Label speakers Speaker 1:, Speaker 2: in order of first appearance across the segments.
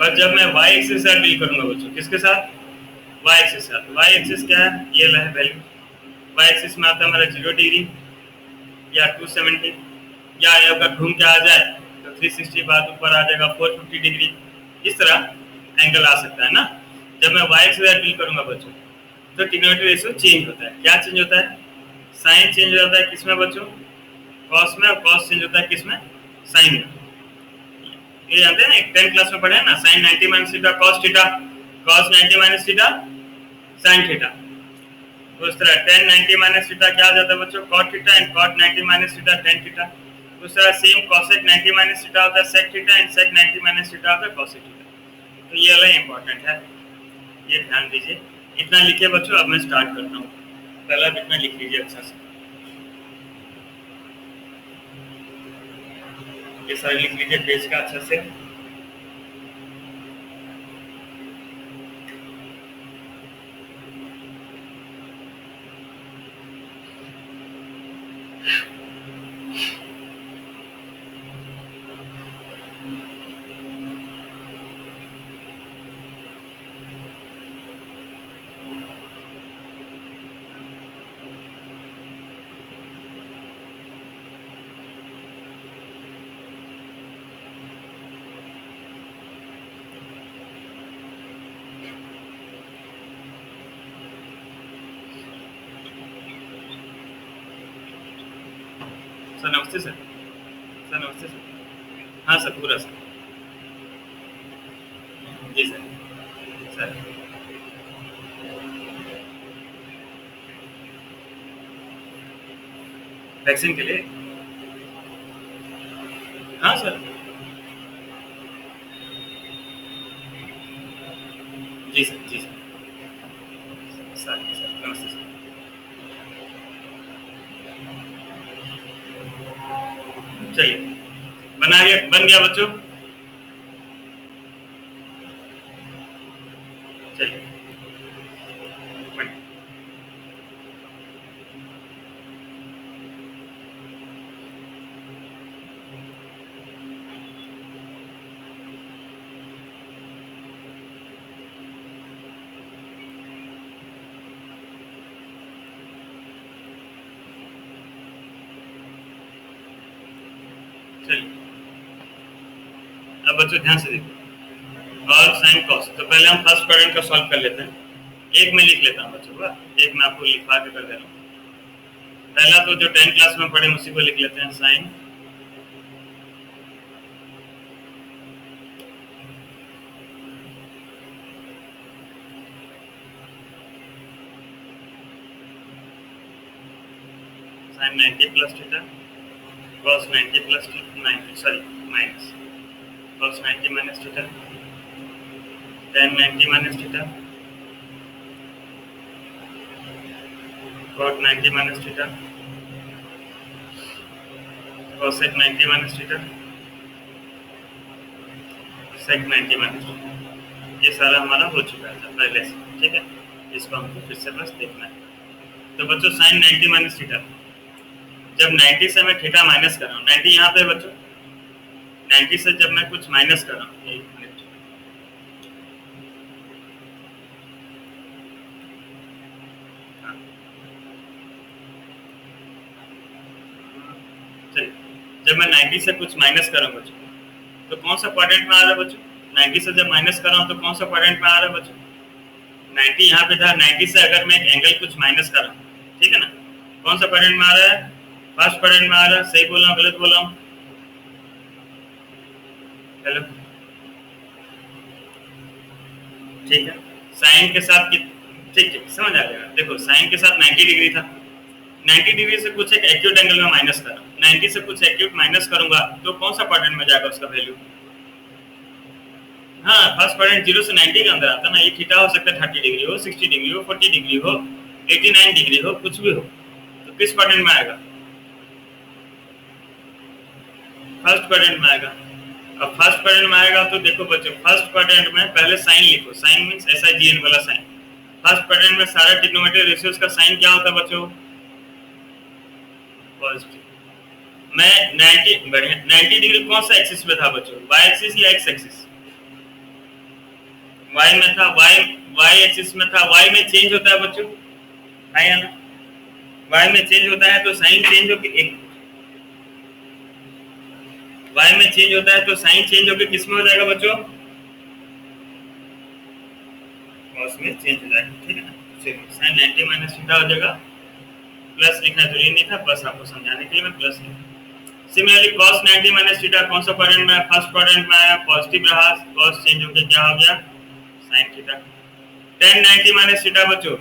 Speaker 1: पर जब मैं y एक्सिस से डील करूंगा बच्चों, किसके साथ? y एक्सिस के साथ। y एक्सिस क्या है? ये है वैल्यू। y एक्सिस में आता है हमारा 0 डिग्री या 270, या अगर घूम के आ जाए तो 360 बाद ऊपर आ जाएगा 450 डिग्री। इस तरह एंगल आ सकता है ना। जब मैं y एक्सिस से डील करूंगा बच्चों तो ट्रिग्नोमेट्री रेशियो चेंज होता है। क्या चेंज होता है? साइन चेंज हो जाता है किसमें बच्चों? कॉस में। और कॉस चेंज होता है किसमें? साइन में। ये जानते हैं ना, 10 क्लास में पढ़े हैं ना, sine 90 minus theta cos theta, cos 90 minus theta sine theta. तो इस तरह tan 90 माइनस थीटा क्या आ जाता है बच्चों? cot theta, and cot 90 minus theta tan theta. उस तरह सेम cosec 90 माइनस थीटा होता है sec theta, and sec 90 minus theta होता है cosec थीटा। तो ये वाला इंपॉर्टेंट है, ये ध्यान दीजिए। इतना लिखिए बच्चों। अब मैं स्टार्ट करता हूँ। पहला इतना लिख लीजिए अच्छा से, ये सारे लिख लीजिए पेज का अच्छा से। सर नमस्ते सर। सर नमस्ते सर। हाँ सर, पूरा सर। जी सर। सर वैक्सीन के लिए? हाँ सर। जी सर, जी सर। सर नमस्ते सर। चलिए, बन गया बच्चों। चलिए बन चलिए अब बच्चों ध्यान से देखो, कॉस साइन कॉस। तो पहले हम फर्स्ट क्वाड्रेंट का सॉल्व कर लेते हैं। एक में लिख लेता हूँ बच्चों का, एक मैं आपको लिखवा के कर दे रहा हूँ। पहला तो जो 10 क्लास में पढ़े उसी को लिख लेते हैं, sine sine 90 plus theta cos 90 plus 90, sorry minus cos 90 minus theta tan 90 minus theta cot 90 minus theta cosec 90 minus theta sec 90 minus theta. ये सारा हमारा हो चुका है पहले से, ठीक है। इसको हमको फिर से बस देखना है। तो बच्चों साइन 90 माइनस थीटा, जब 90 से मैं थीटा माइनस कर रहा हूँ, 90 यहाँ पे बच्चों, 90 से जब मैं कुछ माइनस कर रहा हूँ, एक मिनट, हाँ चलिए, जब मैं 90 से कुछ माइनस कर रहा हूँ बच्चों, तो कौन सा क्वाड्रेंट में आ रहा है बच्चों? 90 से जब माइनस कर रहा हूँ तो कौन सा क्वाड्रेंट में आ रहा है बच्चों? 90 यहाँ पे था, 90 से अगर मैं एक एंगल कुछ माइनस कर रहा हूँ, ठीक है ना, कौन सा क्वाड्रेंट में आ रहा है? फर्स्ट क्वाड्रेंट में आ रहा है। सही बोल रहा हूँ गलत बोल रहा हूँ? हेलो, ठीक है। साइन के साथ ठीक ठीक समझ आ जाएगा। देखो साइन के साथ 90 डिग्री था, 90 डिग्री से कुछ एक एक्यूट एंगल में माइनस कर रहा हूँ, 90 से कुछ एक्यूट माइनस करूंगा तो कौन सा क्वाड्रेंट में जाएगा उसका वैल्यू? हाँ, फर्स्ट क्वाड्रेंट 0 से 90 के अंदर आता है ना। ये थीटा हो सकता है 30 डिग्री हो, 60 डिग्री हो, 40 डिग्री हो, 89 डिग्री हो, कुछ भी हो। तो किस क्वाड्रेंट में आएगा? फर्स्ट क्वाड्रेंट में आएगा। अब फर्स्ट क्वाड्रेंट में आएगा तो देखो बच्चों, फर्स्ट क्वाड्रेंट में पहले साइन लिखो। साइन मींस SIGN वाला साइन। फर्स्ट क्वाड्रेंट में सारा ट्रिग्नोमेट्री रेशियोज का साइन क्या होता है बच्चों? पॉजिटिव। मैं 90 बढ़िया, 90 डिग्री कौन सा एक्सिस पे था बच्चों? y एक्सिस या x एक्सिस? वाई में था, वाई एक्सिस में था, वाई में चेंज होता है बच्चों, है या ना? वाई में चेंज होता है तो साइन चेंज होके एक, वाई में चेंज होता है तो साइन चेंज होके किस में हो जाएगा बच्चों? कॉस में चेंज हो जाएगा, ठीक है ना? चलिए साइन 90 माइनस थीटा हो जाएगा, प्लस लिखना जरूरी नहीं था, बस आपको समझाने के लिए मैं प्लस लिखा। सिमिलरली cos 90 माइनस थीटा कौन सा क्वाड्रेंट में है? फर्स्ट क्वाड्रेंट में है, पॉजिटिव रहा, cos चेंज होके क्या हो गया? sin theta. tan 90 minus theta बच्चों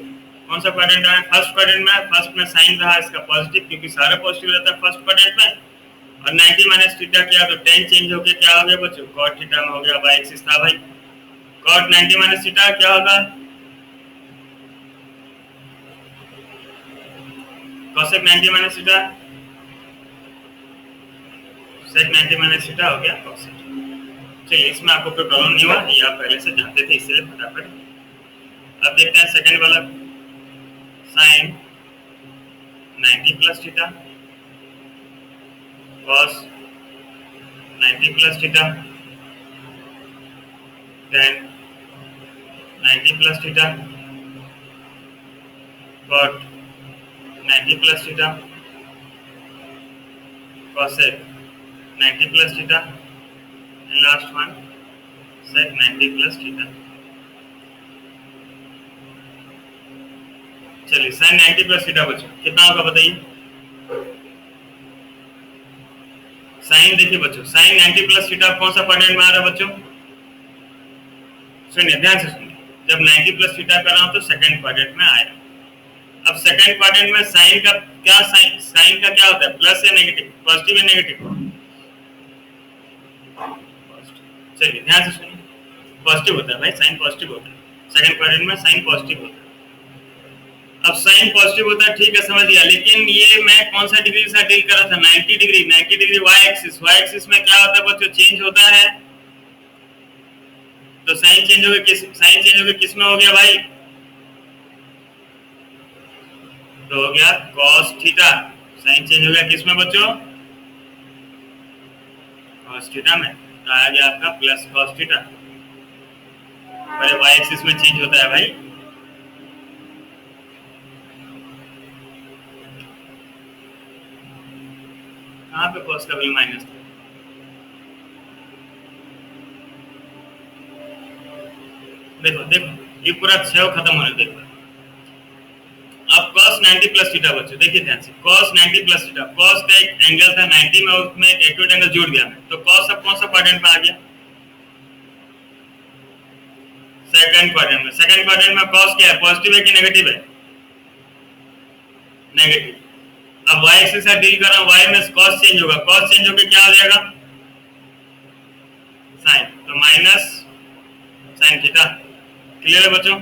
Speaker 1: कौन सा क्वाड्रेंट है? फर्स्ट क्वाड्रेंट में, फर्स्ट में sin रहा इसका पॉजिटिव, क्योंकि सारा पॉजिटिव रहता है फर्स्ट क्वाड्रेंट में, और 90 माइनस थीटा किया तो tan चेंज होके क्या हो गया बच्चों? cot थीटा में हो गया, y एक्सिस था भाई। cot 90 माइनस थीटा क्या होगा? cosec 90 minus theta, sec 90 minus theta हो गया cosec। चलिए इसमें आपको कोई प्रॉब्लम नहीं हुआ, ये आप पहले से जानते थे, इसलिए फटाफट। अब देखते हैं सेकंड वाला, sin 90 plus theta cos 90 plus theta tan 90 plus theta cot 90 plus theta cosec 90 plus theta and last one sec 90 plus theta. चलिए sin 90 प्लस थीटा बच्चों कितना होगा बताइए? साइन देखिए बच्चों, sin 90 प्लस थीटा कौन सा क्वाड्रेंट में आ रहा है बच्चों? सुनिए ध्यान से सुनिए, जब 90 प्लस थीटा कर रहा हूं तो सेकंड क्वाड्रेंट में आएगा। अब सेकंड क्वाड्रेंट में साइन का क्या, साइन का क्या होता है? प्लस या नेगेटिव? पॉजिटिव या नेगेटिव? चलिए ध्यान से सुनिए, पॉजिटिव होता है भाई, साइन पॉजिटिव होता है, सेकंड क्वाड्रेंट में साइन पॉजिटिव होता है। अब साइन पॉजिटिव होता है, ठीक है समझ लिया, लेकिन ये मैं कौन सा डिग्री से डील कर रहा था? 90 degree. 90 degree Y axis, Y axis में क्या होता है बच्चों? चेंज होता है, तो साइन चेंज हो गया, साइन चेंज हो गया किस में हो गया भाई? तो हो गया cos थीटा, साइन चेंज हो गया किस में बच्चों? cos थीटा में, तो आ गया आपका प्लस cos थीटा। अरे y एक्सिस में चेंज होता है भाई, कहां पे cos का वैल्यू माइनस था? देखो देखो ये पूरा क्षय खत्म होने देखो। अब cos 90 प्लस थीटा बच्चों देखिए ध्यान से, cos 90 प्लस थीटा, cos का एक एंगल था 90 में, उसमें एक एक्यूट एंगल जोड़ दिया मैं, तो cos अब कौन सा क्वाड्रेंट में आ गया? सेकंड क्वाड्रेंट में। सेकंड क्वाड्रेंट में cos क्या है? पॉजिटिव है कि नेगेटिव है? नेगेटिव। अब y एक्सिस से डील कर रहा हूं, y में cos चेंज होगा, cos चेंज होकर क्या हो जाएगा? sin, तो माइनस sin थीटा। क्लियर है बच्चों?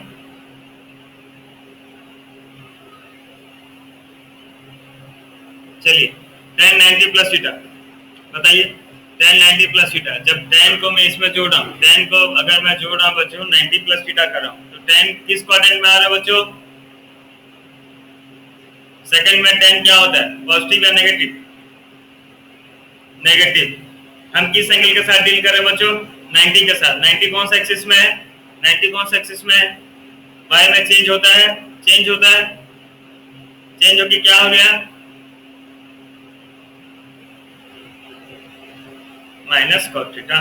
Speaker 1: चलिए tan 90 प्लस थीटा बताइए, tan 90 प्लस थीटा, जब tan को मैं इसमें जोड़ रहा हूँ, tan को अगर मैं जोड़ रहा हूँ बच्चों 90 प्लस थीटा कर रहा हूँ, तो tan किस क्वाड्रेंट में आ रहा है बच्चों? सेकंड में tan क्या होता है? पॉजिटिव या नेगेटिव? नेगेटिव। हम किस एंगल के साथ डील कर रहे हैं बच्चों? 90 के साथ। 90 कौन सा एक्सिस में है? 90 कौन सा एक्सिस में है? y में चेंज होता है, चेंज होता है, चेंज होके क्या हो गया? Minus cot theta.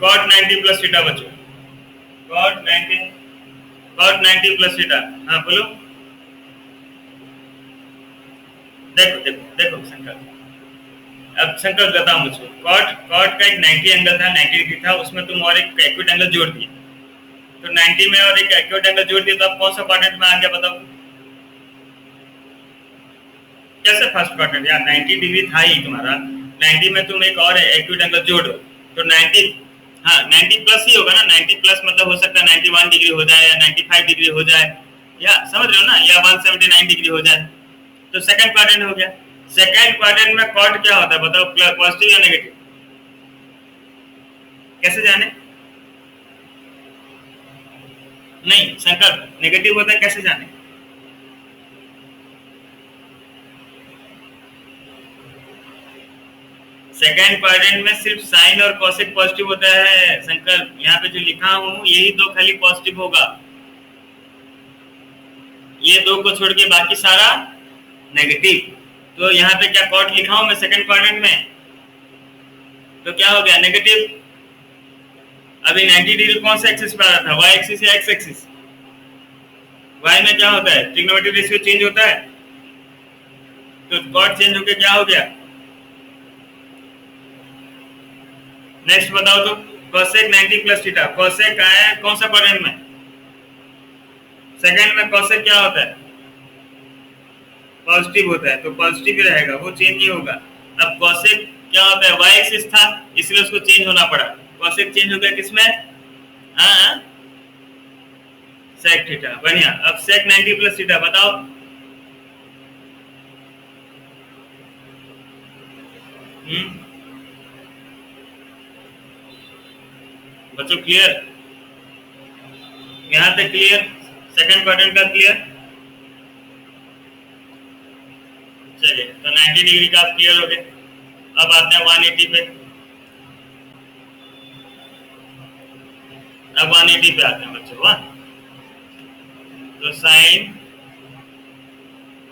Speaker 1: cot 90 plus theta बच्चों, cot 90 प्लस थीटा। हाँ बोलो। देखो देखो देखो शंकर, अब शंकर बताओ मुझको, cot का एक 90 एंगल था, 90 डिग्री था, उसमें तुम और एक एक्यूट एंगल जोड़ दिए, तो 90 में और एक एक्यूट एंगल जोड़ दिए, तो अब कौन सा क्वाड्रेंट में आ गया बताओ? कैसे फर्स्ट क्वाड्रेंट यार? 90 डिग्री था ही तुम्हारा, 90 में तुम एक और एक्यूट एंगल जोड़ो तो 90, हाँ 90 प्लस ही होगा ना। 90 प्लस मतलब हो सकता है 91 डिग्री हो जाए या 95 डिग्री हो जाए, या समझ रहे हो ना, या 179 डिग्री हो जाए, तो सेकंड क्वाड्रेंट हो गया। सेकंड क्वाड्रेंट में कॉट क्या होता है बताओ? पॉजिटिव या नेगेटिव? कैसे जाने? नहीं शंकर, नेगेटिव होता है, कैसे जाने? सेकेंड क्वाड्रेंट में सिर्फ साइन और कोसेक पॉजिटिव होता है संकल्प। यहाँ पे जो लिखा हूं यही दो खाली पॉजिटिव होगा, ये दो को छोड़ के बाकी सारा नेगेटिव। तो यहाँ पे क्या कॉट लिखा हूं मैं सेकेंड क्वाड्रेंट में, तो क्या हो गया नेगेटिव। अभी 90 डिग्री कौन सा एक्सिस पे आ रहा था, वाई एक्सिस या एक्स एक्सिस। वाई में क्या होता है, ट्रिग्नोमेट्रिक रेशियो चेंज होता है, तो कॉट चेंज होके क्या हो गया। नेक्स्ट बताओ तो कोसेक 90 प्लस थीटा, कोसेक आया कौन सा क्वाड्रेंट में, सेकंड में। कोसेक क्या होता है, पॉजिटिव होता है, तो पॉजिटिव ही रहेगा, वो चेंज नहीं होगा। अब कोसेक क्या होता है, वाई एक्सिस था इसलिए उसको चेंज होना पड़ा, कोसेक चेंज हो गया किसमें, हाँ सेक थीटा। बढ़िया। अब सेक 90 प्लस थीटा बताओ। बच्चों क्लियर, यहां तक क्लियर, सेकंड क्वाड्रेंट का क्लियर। चलिए तो 90 डिग्री का आप क्लियर हो गए। अब आते हैं 180 पे। अब 180 पे आते हैं बच्चों। तो sine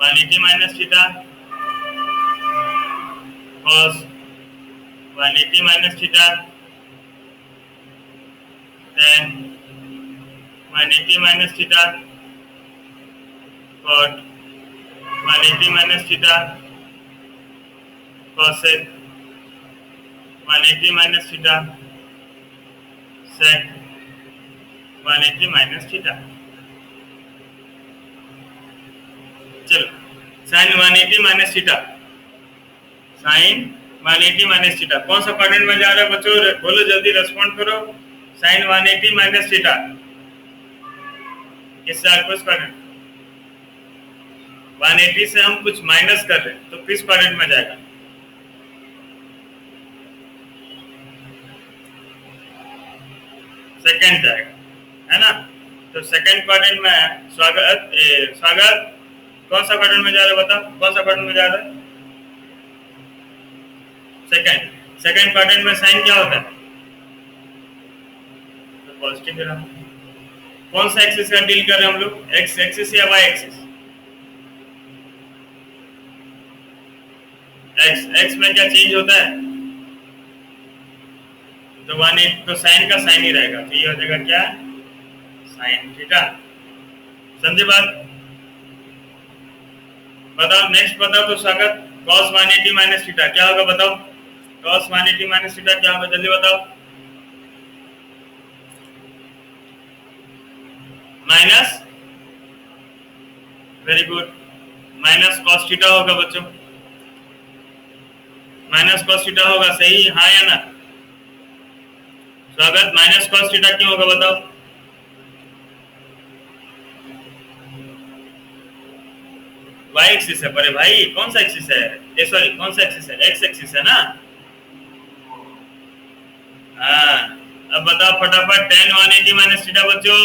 Speaker 1: 180 minus theta cos 180 minus theta tan 180 minus theta cot 180 minus theta cosec 180 minus theta sec 180 minus theta. चलो sine 180 minus theta, sine 180 minus theta कौन सा क्वाड्रेंट में जा रहा है बच्चों, बोलो जल्दी रेस्पॉन्ड करो। साइन 180 माइनस थीटा किससे आपको क्वाड्रेंट, 180 से हम कुछ माइनस कर रहे हैं तो किस क्वाड्रेंट में जाएगा, सेकंड जाएगा, है ना। तो सेकंड क्वाड्रेंट में स्वागत कौन सा क्वाड्रेंट में जा रहा है बताओ, कौन सा क्वाड्रेंट में जा रहा है, सेकंड। सेकंड क्वाड्रेंट में साइन क्या होता है, तो पॉजिटिव रहा। कौन सा एक्सिस का डील कर रहे हैं हम लोग, एक्स एक्सिस या वाई एक्सिस, एक्स। एक्स में क्या चेंज होता है, तो 180 तो साइन का साइन ही रहेगा, तो ये हो जाएगा क्या, साइन थीटा। समझे बात, बताओ नेक्स्ट बताओ तो स्वागत। cos 180 माइनस थीटा क्या होगा बताओ, cos 180 माइनस थीटा क्या होगा जल्दी बताओ, minus, very good, minus cos theta होगा बच्चों, माइनस cos थीटा होगा, सही हाँ या ना स्वागत। माइनस cos थीटा क्यों होगा बताओ, वाई एक्सिस है पर भाई, कौन सा एक्सिस है, ए सॉरी कौन सा एक्सिस है, एक्स एक्सिस है ना। हाँ अब बताओ फटाफट, tan 180 माइनस थीटा बच्चों,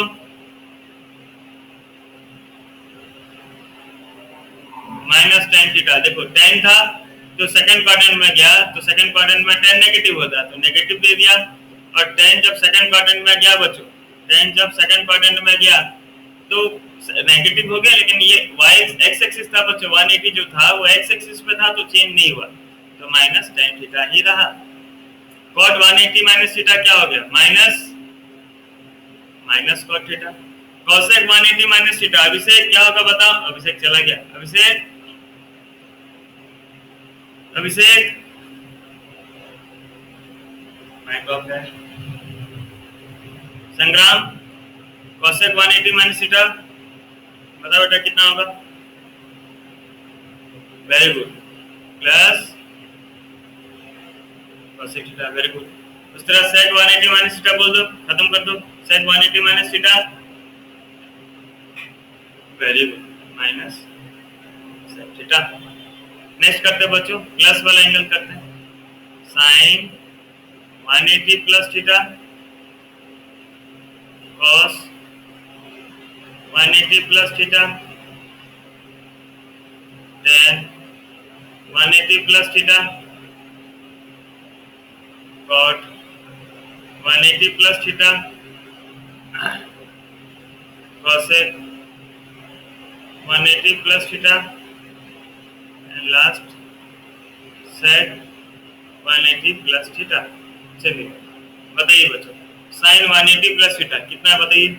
Speaker 1: माइनस tan थीटा। देखो tan था तो सेकंड क्वाड्रेंट में गया, तो सेकंड क्वाड्रेंट में tan नेगेटिव होता तो नेगेटिव दे दिया, और tan जब सेकंड क्वाड्रेंट में गया बच्चों, tan जब सेकंड क्वाड्रेंट में गया तो नेगेटिव हो गया, लेकिन ये y x एक्सिस था बच्चों, 180 जो था वो x एक्सिस पे था तो चेंज नहीं हुआ, तो माइनस tan थीटा ही रहा। cot 180 माइनस थीटा क्या हो गया, minus cot theta. cosec 180 minus theta, Abhishek क्या होगा बताओ, अभिषेक चला गया, अभिषेक माइक ऑफ है। संग्राम cosec 180 माइनस थीटा बताओ बेटा कितना होगा, very good, plus cosec theta, very good. उस तरह sec 180 माइनस थीटा बोल दो, खत्म कर दो, sec 180 minus theta, very good, minus sec theta. Next करते हैं बच्चों, प्लस वाला एंगल करते हैं, sin 180 plus theta cos 180 plus theta tan 180 plus theta cot 180 plus theta cosec 180 plus theta and last sec 180 plus theta। चलिए बताइए बच्चों, sin 180 plus theta कितना है बताइए।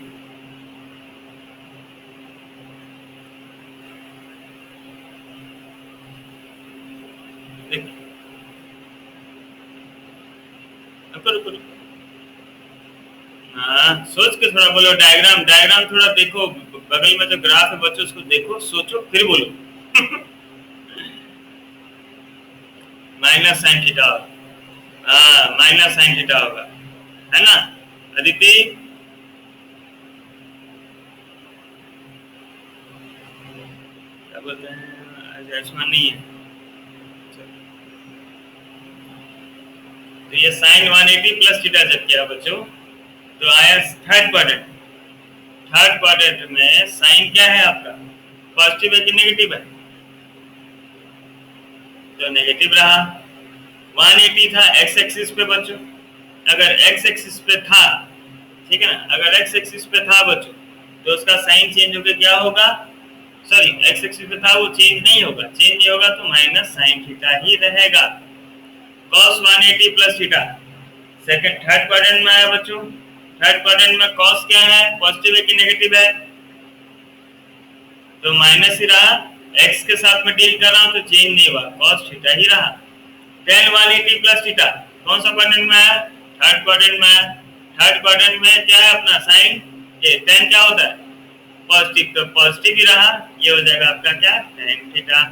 Speaker 1: रुको, हाँ सोच के थोड़ा बोलो। डायग्राम डायग्राम थोड़ा देखो, बगल में जो ग्राफ है बच्चों उसको देखो, सोचो फिर बोलो। माइनस साइन थीटा, हाँ माइनस साइन थीटा होगा, है ना अदिति। क्या बोलते हैं, आयुष्मान नहीं है। तो ये साइन 180 प्लस थीटा जब किया बच्चों तो आया थर्ड क्वाड्रेंट। थर्ड क्वाड्रेंट में साइन क्या है आपका, पॉजिटिव है कि नेगेटिव है, तो नेगेटिव रहा। 180 था एक्स एक्सिस पे बच्चों, अगर एक्स एक्सिस पे था, ठीक है ना, अगर एक्स एक्सिस पे था बच्चों तो उसका साइन चेंज होकर क्या होगा, सॉरी एक्स एक्सिस पे था वो चेंज नहीं होगा, चेंज नहीं होगा तो माइनस साइन थीटा ही रहेगा। cos 180 plus theta second third quadrant में आया बच्चों। थर्ड क्वाड्रेंट में cos क्या है, पॉजिटिव है कि नेगेटिव है, तो माइनस ही रहा। x के साथ में डील कर रहा हूं तो चेंज नहीं हुआ, cos थीटा ही रहा। tan 180 प्लस थीटा कौन सा क्वाड्रेंट में आया, थर्ड क्वाड्रेंट में आया। थर्ड क्वाड्रेंट में क्या है अपना साइन, tan क्या होता है पॉजिटिव, तो पॉजिटिव ही रहा, ये हो जाएगा आपका क्या tan theta.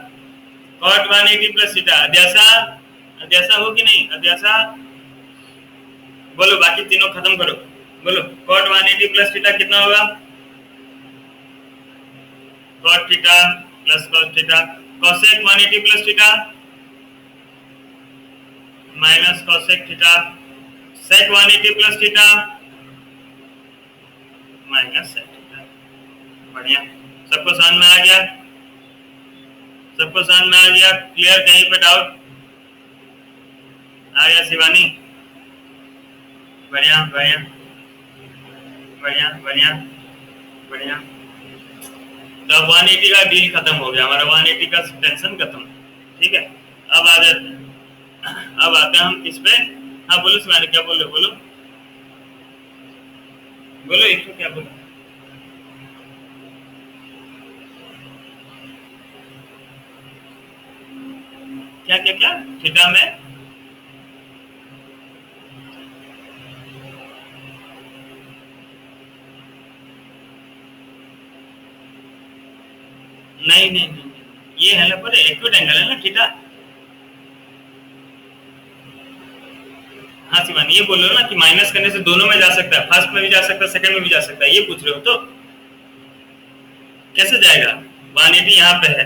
Speaker 1: cot 180 plus theta अध्यासा, अध्यासा हो कि नहीं अध्यासा, बोलो बाकी तीनों खत्म करो, बोलो cot 180 प्लस थीटा कितना होगा, cot theta plus cos theta. cosec 180 plus theta minus cosec theta. sec 180 plus theta minus sec theta. बढ़िया, सबको समझ में आ गया, सबको समझ में आ गया, क्लियर, कहीं पे डाउट आ गया शिवानी, बढ़िया बढ़िया बढ़िया बढ़िया बढ़िया। तो 180 का डील खत्म हो गया हमारा, 180 का टेंशन खत्म, ठीक है। अब आ जाते हैं, अब आते हैं हम किस पे, हाँ बोलो शिवानी क्या बोल रहे, बोलो बोलो एक तो क्या बोलो, क्या क्या क्या थीटा में, नहीं नहीं नहीं, ये है ना पर एक्यूट एंगल है ना थीटा। हाँ शिवानी ये बोल रहे हो ना कि माइनस करने से दोनों में जा सकता है, फर्स्ट में भी जा सकता है सेकंड में भी जा सकता है, ये पूछ रहे हो तो कैसे जाएगा। 180 यहाँ पे है,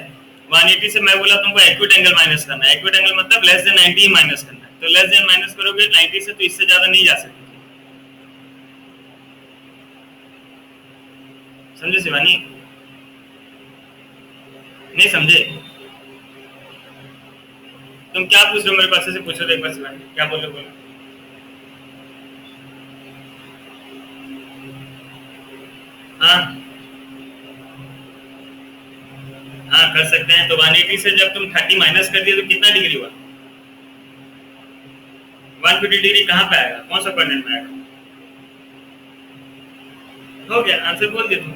Speaker 1: 180 से मैं बोला तुमको एक्यूट एंगल माइनस करना है, एक्यूट एंगल मतलब लेस देन 90 ही माइनस करना है, तो लेस देन माइनस करोगे 90 से तो इससे ज्यादा नहीं जा सकते, समझे शिवानी, नहीं समझे। तुम क्या पूछ रहे हो मेरे पास से पूछो तो एक बार शिवानी क्या बोल रहे हो, बोलो। हाँ हाँ कर सकते हैं, तो 180 से जब तुम 30 माइनस कर दिए तो कितना डिग्री हुआ, 150 डिग्री कहाँ पे आएगा, कौन सा क्वाड्रेंट में आएगा, हो गया आंसर बोल दिया तुम,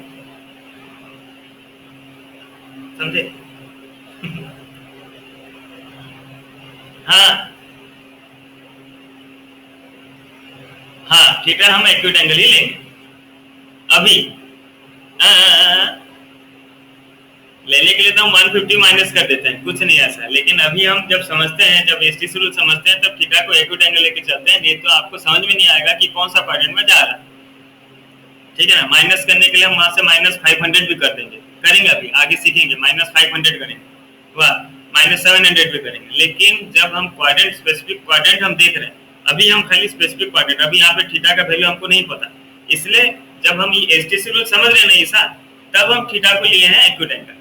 Speaker 1: समझे। हाँ हाँ थीटा हम एक्यूट एंगल ही लेंगे अभी, लेने के लिए तो हम 150 माइनस कर देते हैं, कुछ नहीं ऐसा, लेकिन अभी हम जब समझते हैं, जब एसटीसी रूल समझते हैं तब थीटा को एक्यूट एंगल लेके चलते हैं, नहीं तो आपको समझ में नहीं आएगा कि कौन सा क्वाड्रेंट में जा रहा है, ठीक है ना। माइनस करने के लिए हम वहां से माइनस 500 भी कर देंगे, करेंगे अभी आगे सीखेंगे, माइनस 500 करेंगे, वाह माइनस 700 भी करेंगे, लेकिन जब हम क्वाड्रेंट स्पेसिफिक क्वाड्रेंट हम देख रहे हैं, अभी हम खाली स्पेसिफिक क्वाड्रेंट, अभी यहाँ पे थीटा का वैल्यू हमको नहीं पता, इसलिए जब हम एसटीसी रूल समझ रहे हैं ना ऐसा, तब हम थीटा को लिए हैं एक्यूट एंगल,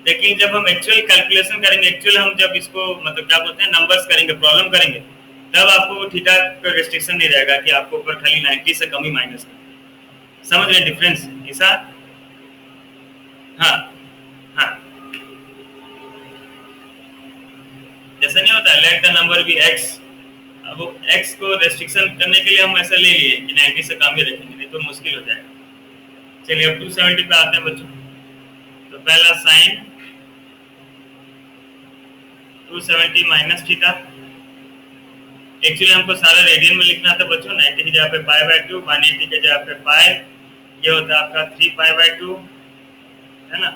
Speaker 1: लेकिन जब हम एक्चुअल कैलकुलेशन करेंगे, एक्चुअल हम जब इसको मतलब क्या बोलते हैं नंबर्स करेंगे, प्रॉब्लम करेंगे, तब आपको थीटा का रेस्ट्रिक्शन नहीं रहेगा कि आपको ऊपर खाली 90 से कम ही माइनस करना। समझ रहे डिफरेंस ऐसा? हाँ हाँ, जैसा नहीं होता let the number be x, अब वो एक्स को रेस्ट्रिक्शन करने के लिए हम ऐसा ले लिए कि 90 से कम ही रखेंगे, नहीं तो मुश्किल हो जाएगा। चलिए अब 270 पे आते हैं बच्चों। तो पहला साइन 270 माइनस थीटा, एक्चुअली हमको सारा रेडियन में लिखना था बच्चों। 90 की जगह पे पाई बाय 2, 180 की जगह पे पाई, ये होता है आपका 3 पाई बाय 2 है ना,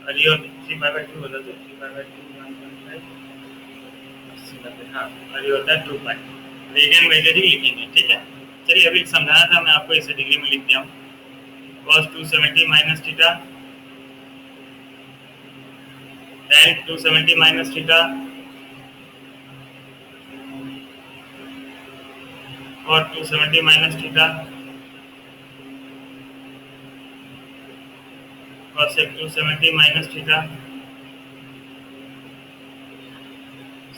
Speaker 1: और ये 3 पाई बाय 2 होता है, तो 3 पाई बाय 2 1.5, हाँ, और ये होता है 2 पाई। रेडियन में ही लिखेंगे, ठीक है। चलिए अभी समझाना था मैं आपको, इसे डिग्री में लिख दिया हूँ। cos 270 minus theta, tan 270 minus theta, और 270 minus theta, cosec 270 minus theta,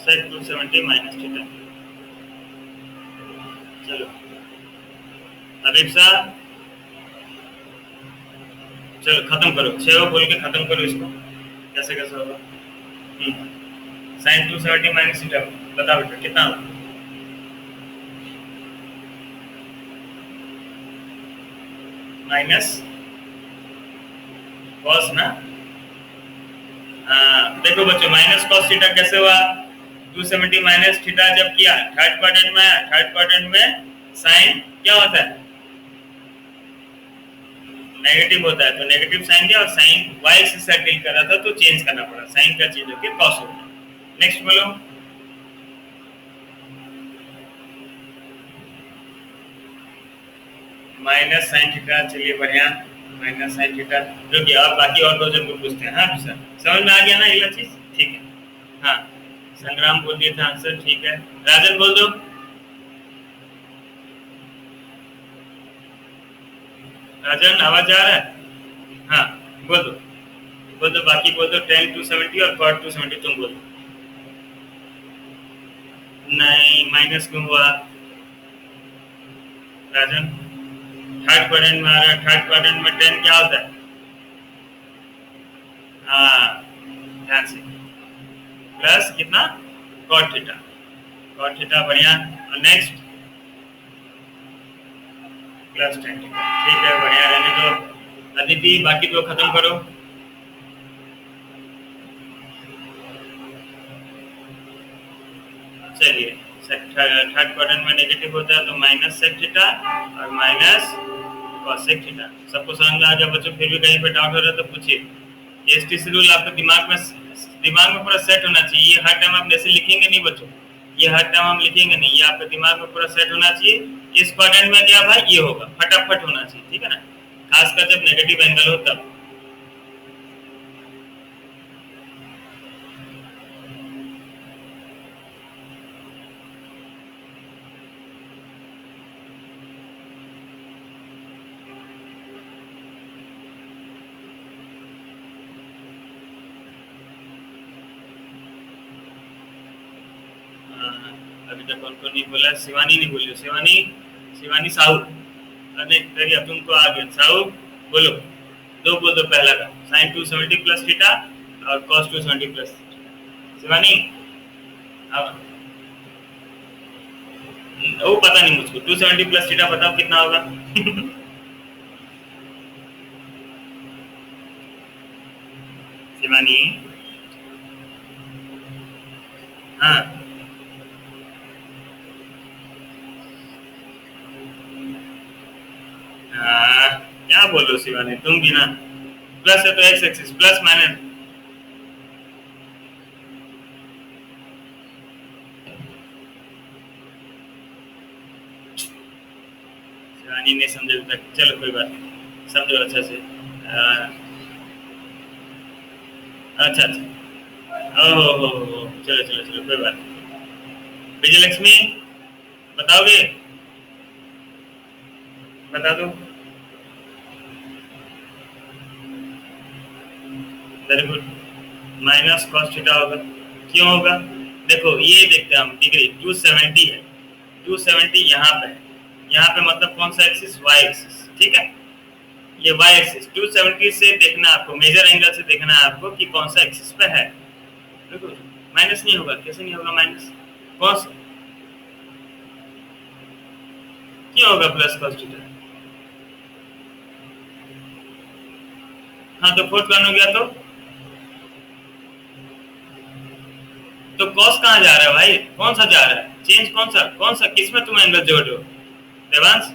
Speaker 1: sec 270 minus theta. चलो अभी चलो खत्म करो, 6 बोल के खत्म करो इसको, कैसे कैसे होगा। साइन 270 माइनस थीटा बताओ बेटा कितना होगा? माइनस कॉस ना, देखो बच्चों माइनस कॉस थीटा कैसे हुआ? 270 माइनस थीटा जब किया थर्ड क्वाड्रेंट में, थर्ड क्वाड्रेंट में साइन क्या होता है? नेगेटिव होता है, तो नेगेटिव साइन दिया और साइन y एक्सिस से डील कर रहा था तो चेंज करना पड़ा, साइन का चेंज होकर कॉस हो गया। नेक्स्ट बोलो। माइनस साइन थीटा, चलिए बढ़िया, माइनस साइन थीटा जो कि आप बाकी और दो जन को पूछते हैं। हाँ सर समझ में आ गया ना ये चीज, ठीक है। हाँ संग्राम बोल दिया था आंसर, ठीक है। राजन बोल दो। राजन आवाज आ रहा है? हाँ बोल दो बाकी बोल दो। tan 270 और cot 270 तुम बोल दो। नहीं माइनस क्यों हुआ राजन? थर्ड क्वाड्रेंट में आ रहा है, थर्ड क्वाड्रेंट में tan क्या होता है? हाँ ध्यान से, प्लस कितना? cot थीटा, cot थीटा बढ़िया। और नेक्स्ट प्लस tan थीटा, ठीक है बढ़िया रहने दो। अदिति बाकी दो खत्म करो। चलिए थर्ड क्वाड्रेंट में नेगेटिव होता है तो माइनस सेक थीटा और माइनस कॉसेक थीटा। सबको समझ में आ गया बच्चों? फिर भी कहीं पे डाउट हो रहा है तो पूछिए। एसटीसी रूल आपके दिमाग में पूरा सेट होना चाहिए। ये हर टाइम आप ऐसे लिखेंगे नहीं बच्चों, ये हर टाइम हम लिखेंगे नहीं, ये आपके दिमाग में पूरा सेट होना चाहिए। इस क्वाड्रेंट में क्या भाई ये होगा, फटाफट होना चाहिए, ठीक है ना, खासकर जब नेगेटिव एंगल हो तब। अभी तक कौन कौन नहीं बोला? शिवानी नहीं बोली, शिवानी साहू, अरे करिए तुमको आ गया। साहू बोलो, दो बोल दो। पहला का साइन 270 प्लस थीटा और कॉस 270 प्लस। शिवानी अब वो पता नहीं मुझको, 270 प्लस थीटा बताओ कितना होगा? शिवानी हाँ क्या बोल रहे हो शिवानी तुम भी ना? प्लस है तो x axis plus minus. Shivani नहीं समझे तक, चलो कोई बात नहीं, समझो अच्छा से। अच्छा ओहो चलो चलो चलो कोई बात नहीं। विजयलक्ष्मी बताओगे? बता दो। Very good, minus cos theta होगा। क्यों होगा? देखो ये देखते हैं हम, डिग्री 270 है 270 यहाँ पे है, यहाँ पे मतलब कौन सा एक्सिस, वाई एक्सिस, ठीक है। ये वाई एक्सिस 270 से देखना आपको, मेजर एंगल से देखना है आपको कि कौन सा एक्सिस पे है। देखो माइनस नहीं होगा, कैसे नहीं होगा माइनस, कौन सा, क्यों होगा प्लस कॉस थीटा। हाँ तो फोर्थ वन हो गया, तो कॉस कहाँ जा रहा है भाई, कौन सा जा रहा है, चेंज कौन सा किस में तुम एंगल जोड़ रहे हो देवांश,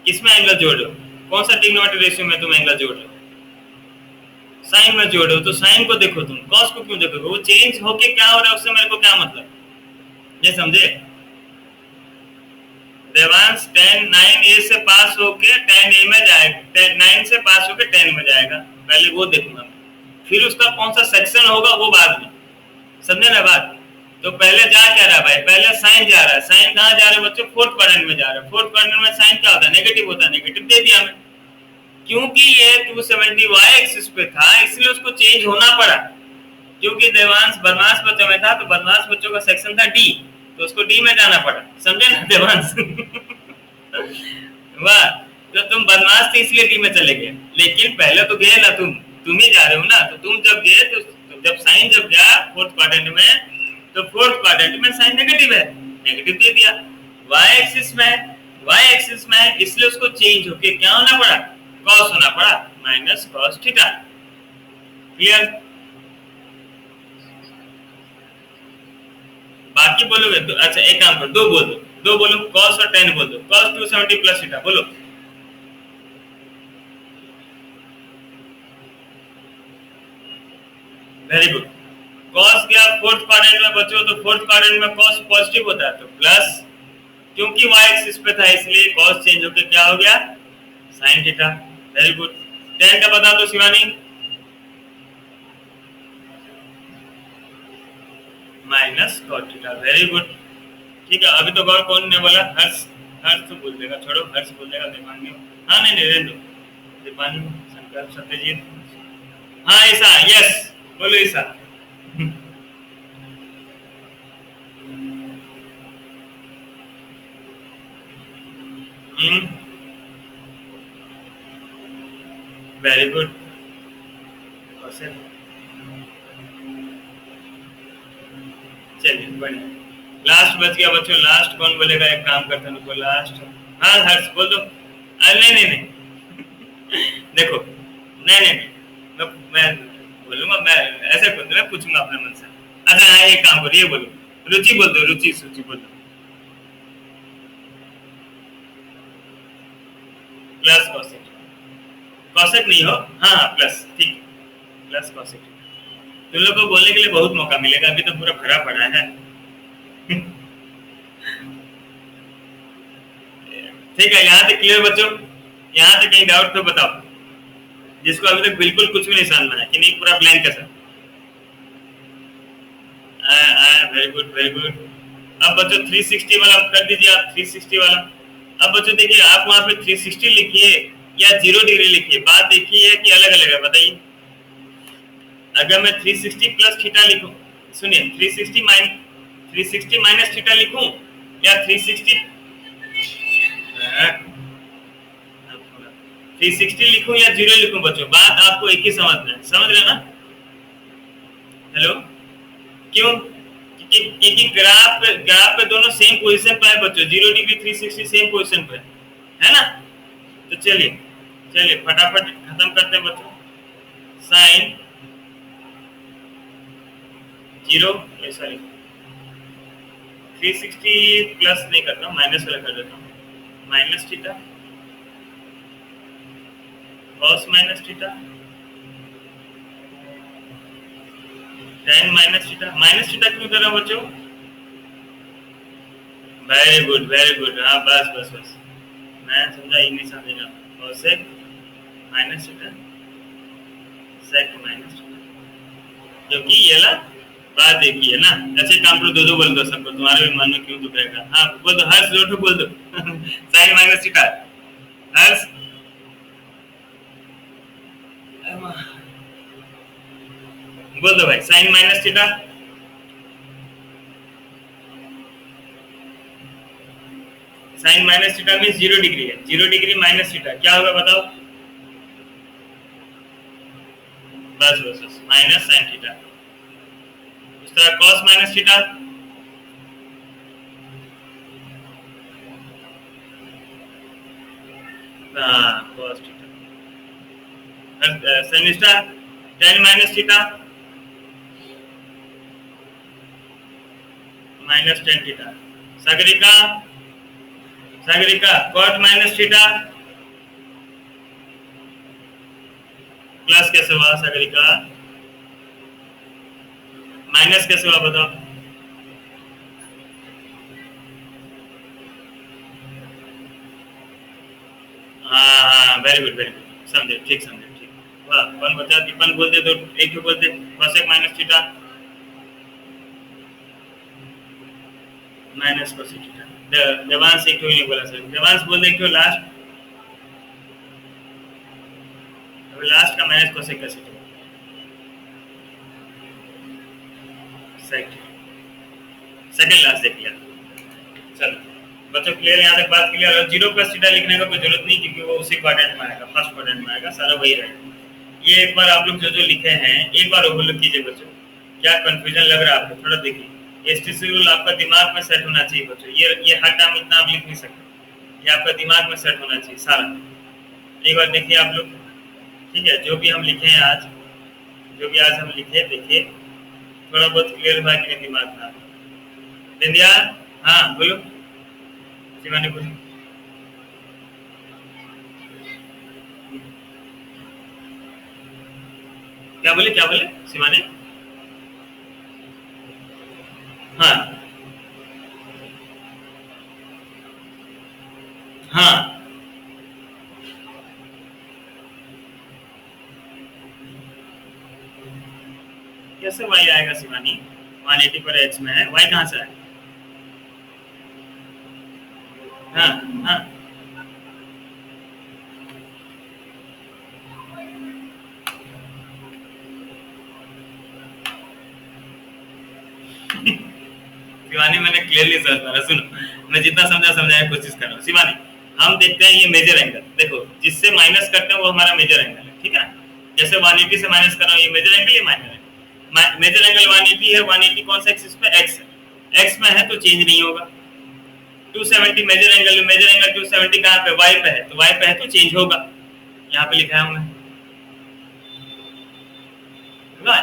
Speaker 1: किस में एंगल जोड़ रहे हो, कौन सा ट्रिग्नोमेट्री रेशियो में तुम एंगल जोड़ रहे हो, साइन में जोड़ रहे हो, तो साइन को देखो तुम, कॉस को क्यों देखोगे, वो चेंज होके क्या हो रहा है उससे मेरे को क्या मतलब, ये समझे देवांश। tan 9a से पास होके tan a में जाएगा, 9 से पास होके 10 में जाएगा, पहले वो देखूंगा मैं, फिर उसका कौन सा सेक्शन होगा वो बाद में, समझे ना बात। तो पहले जा क्या रहा है भाई, पहले साइन जा रहा है, साइन कहाँ जा रहा है बच्चों, फोर्थ क्वाड्रेंट में जा रहा है, फोर्थ क्वाड्रेंट में साइन क्या होता है, नेगेटिव होता है, नेगेटिव दे दिया मैं, क्योंकि ये 270 वाई एक्सिस पे था इसलिए उसको चेंज होना पड़ा, क्योंकि देवांश बदमाश बच्चों में था तो बदमाश बच्चों का सेक्शन था डी, तो उसको डी में जाना पड़ा, समझे ना देवांश। वाह, तो तुम बदमाश थे इसलिए डी में चले गए, लेकिन पहले तो गए ना तुम ही जा रहे हो ना, तो तुम जब गए तो जब साइन जब गया फोर्थ क्वाड्रेंट में, तो फोर्थ क्वाड्रेंट में साइन नेगेटिव है, नेगेटिव दे दिया, वाई एक्सिस में, वाई एक्सिस में इसलिए उसको चेंज होके क्या होना पड़ा, कॉस होना पड़ा, माइनस कॉस थीटा, क्लियर। बाकी बोलोगे तो अच्छा एक काम करो, दो बोल दो, दो बोलो, कॉस और टेन बोल दो, कॉस 270 प्लस थीटा बोलो, वेरी गुड। कॉस गया फोर्थ क्वाड्रेंट में बच्चों, तो फोर्थ क्वाड्रेंट में कॉस पॉजिटिव होता है तो प्लस, क्योंकि वाई एक्सिस पे था इसलिए कॉस चेंज होकर क्या हो गया, sine theta, very good. Ten का बता दो Shivani, minus cos theta, very good, ठीक है। अभी तो गौर कौन ने बोला, हर्ष, हर्ष तो बोल देगा, छोड़ो हर्ष बोल देगा, दीपांगी, हाँ नहीं नहीं रहने दो, दीपांगी, शंकर, सत्यजीत, हाँ ईसा, यस बोलो ईसा। वेरी गुड, चलिए बढ़िया, लास्ट बच गया बच्चों, लास्ट कौन बोलेगा, एक काम करते हैं लास्ट, हाँ हर्ष बोल दो, नहीं नहीं नहीं देखो, नहीं नहीं नहीं मैं बोलूंगा, मैं ऐसे बोल मैं पूछूंगा अपने मन से, अच्छा हाँ एक काम करो, ये बोलो, रुचि बोल दो, रुचि सूचि बोल दो, प्लस कॉसेक, कॉसेक नहीं हो, हाँ प्लस, ठीक, प्लस कॉसेक, तुम लोग को बोलने के लिए बहुत मौका मिलेगा, अभी तो पूरा भरा पड़ा है। ठीक है, यहाँ तक क्लियर बच्चों, यहाँ तक कहीं डाउट तो बताओ, जिसको अभी तक बिल्कुल कुछ भी नहीं समझना है कि नहीं, पूरा ब्लैंक है sir, very good very good. अब बच्चों 360 वाला कर दीजिए आप, 360 वाला। अब बच्चों देखिए, आप वहां पे 360 लिखिए या 0 डिग्री लिखिए, बात देखिए कि अलग अलग है, बताइए। अगर मैं 360 प्लस थीटा लिखूं, सुनिए 360 माइनस थीटा लिखूं या 360 लिखूं या 0 लिखूं बच्चों, बात आपको एक ही समझना है, समझ रहे ना, हेलो, क्यों, क्योंकि ग्राफ पे दोनों सेम पोजीशन पे है बच्चों, 0 डिग्री 360 सेम पोजीशन पे है ना। तो चलिए चलिए फटाफट खत्म करते हैं बच्चों, साइन 0 सॉरी 360 प्लस नहीं करता, माइनस वाला कर देता हूँ, minus theta cos minus theta tan minus theta क्यों कर रहा हूँ बच्चों, वेरी गुड, हाँ बस बस बस, मैं समझा, ही नहीं समझेगा, cosec minus theta, sec minus theta, क्योंकि ये ला बात देखिए ना, ऐसे काम करो, दो बोल दो सबको, तुम्हारे भी मन में क्यों दुखेगा, हाँ बोल दो, हर्ष दो बोल दो। साइन माइनस थीटा, हर्ष बोल दो भाई, sine minus theta, sine minus theta means 0 degree है, 0 डिग्री माइनस थीटा क्या होगा बताओ? बस बस बस माइनस साइन थीटा। इस तरह कॉस माइनस थीटा, हाँ कॉस थीटा। सेमिस्टर tan minus theta minus tan theta. Sagarika, Sagarika cot minus theta plus कैसे हुआ? सागरिका माइनस कैसे हुआ बताओ? हाँ हाँ वेरी गुड वेरी गुड, समझे, ठीक समझे, ठीक। वाह, वन बचा, दीपन बोलते तो एक ही बोलते, cosec minus theta minus cosec theta. Devansh एक क्यों नहीं बोला सर? देवांश बोल दे क्यों लास्ट? अब लास्ट का माइनस कोसेक कैसे थीटा? सेकंड लास्ट देख लिया। चलो बच्चों क्लियर, यहाँ तक बात क्लियर है। जीरो प्लस थीटा लिखने का कोई जरूरत नहीं, क्योंकि वो उसी क्वाड्रेंट में आएगा, फर्स्ट क्वाड्रेंट में आएगा, सारा वही रहेगा। ये एक बार आप लोग जो जो लिखे हैं एक बार ओवरलुक कीजिए बच्चों, क्या कंफ्यूजन लग रहा है आपको थोड़ा देखिए। एसटीसी रूल आपका दिमाग में सेट होना चाहिए बच्चों, ये हर टाइम इतना आप लिख नहीं सकते, ये आपका दिमाग में सेट होना चाहिए सारा। एक बार देखिए आप लोग, ठीक है, जो भी हम लिखे हैं आज, जो भी आज हम लिखे देखिए, थोड़ा बहुत क्लियर हुआ कि नहीं दिमाग में? बिंदिया, हाँ बोलो, शिवानी बोलो। क्या बोले, क्या बोले शिवानी? हाँ हाँ कैसे वाई आएगा शिवानी? 180 पर एच में है, वाई कहाँ से आएगा? हाँ हाँ शिवानी मैंने क्लियरली समझ पा रहा, सुनो मैं जितना समझा समझाने की कोशिश कर रहा हूँ। शिवानी हम देखते हैं ये मेजर एंगल, देखो जिससे माइनस करते हैं वो हमारा मेजर एंगल है, ठीक है। जैसे 180 से माइनस कर रहा हूँ, ये मेजर एंगल, ये माइनर एंगल। मेजर एंगल 180 है, 180 कौन सा एक्सिस पे? एक्स है, एक्स में है तो चेंज नहीं होगा। 270 मेजर एंगल, मेजर एंगल 270 कहाँ पे? वाई पे है, तो वाई पे है तो चेंज होगा, यहाँ पे लिखा है हमने,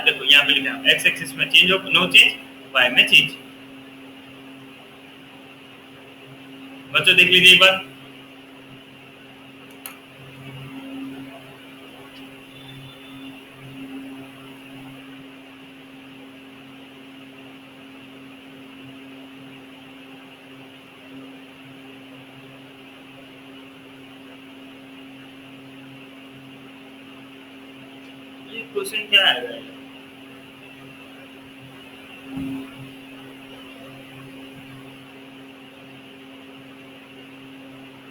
Speaker 1: देखो यहाँ पे लिखा है एक्स एक्सिस में चेंज हो, नो चेंज, वाई में चेंज। बच्चों देख लीजिए एक बार, ये क्वेश्चन क्या आएगा?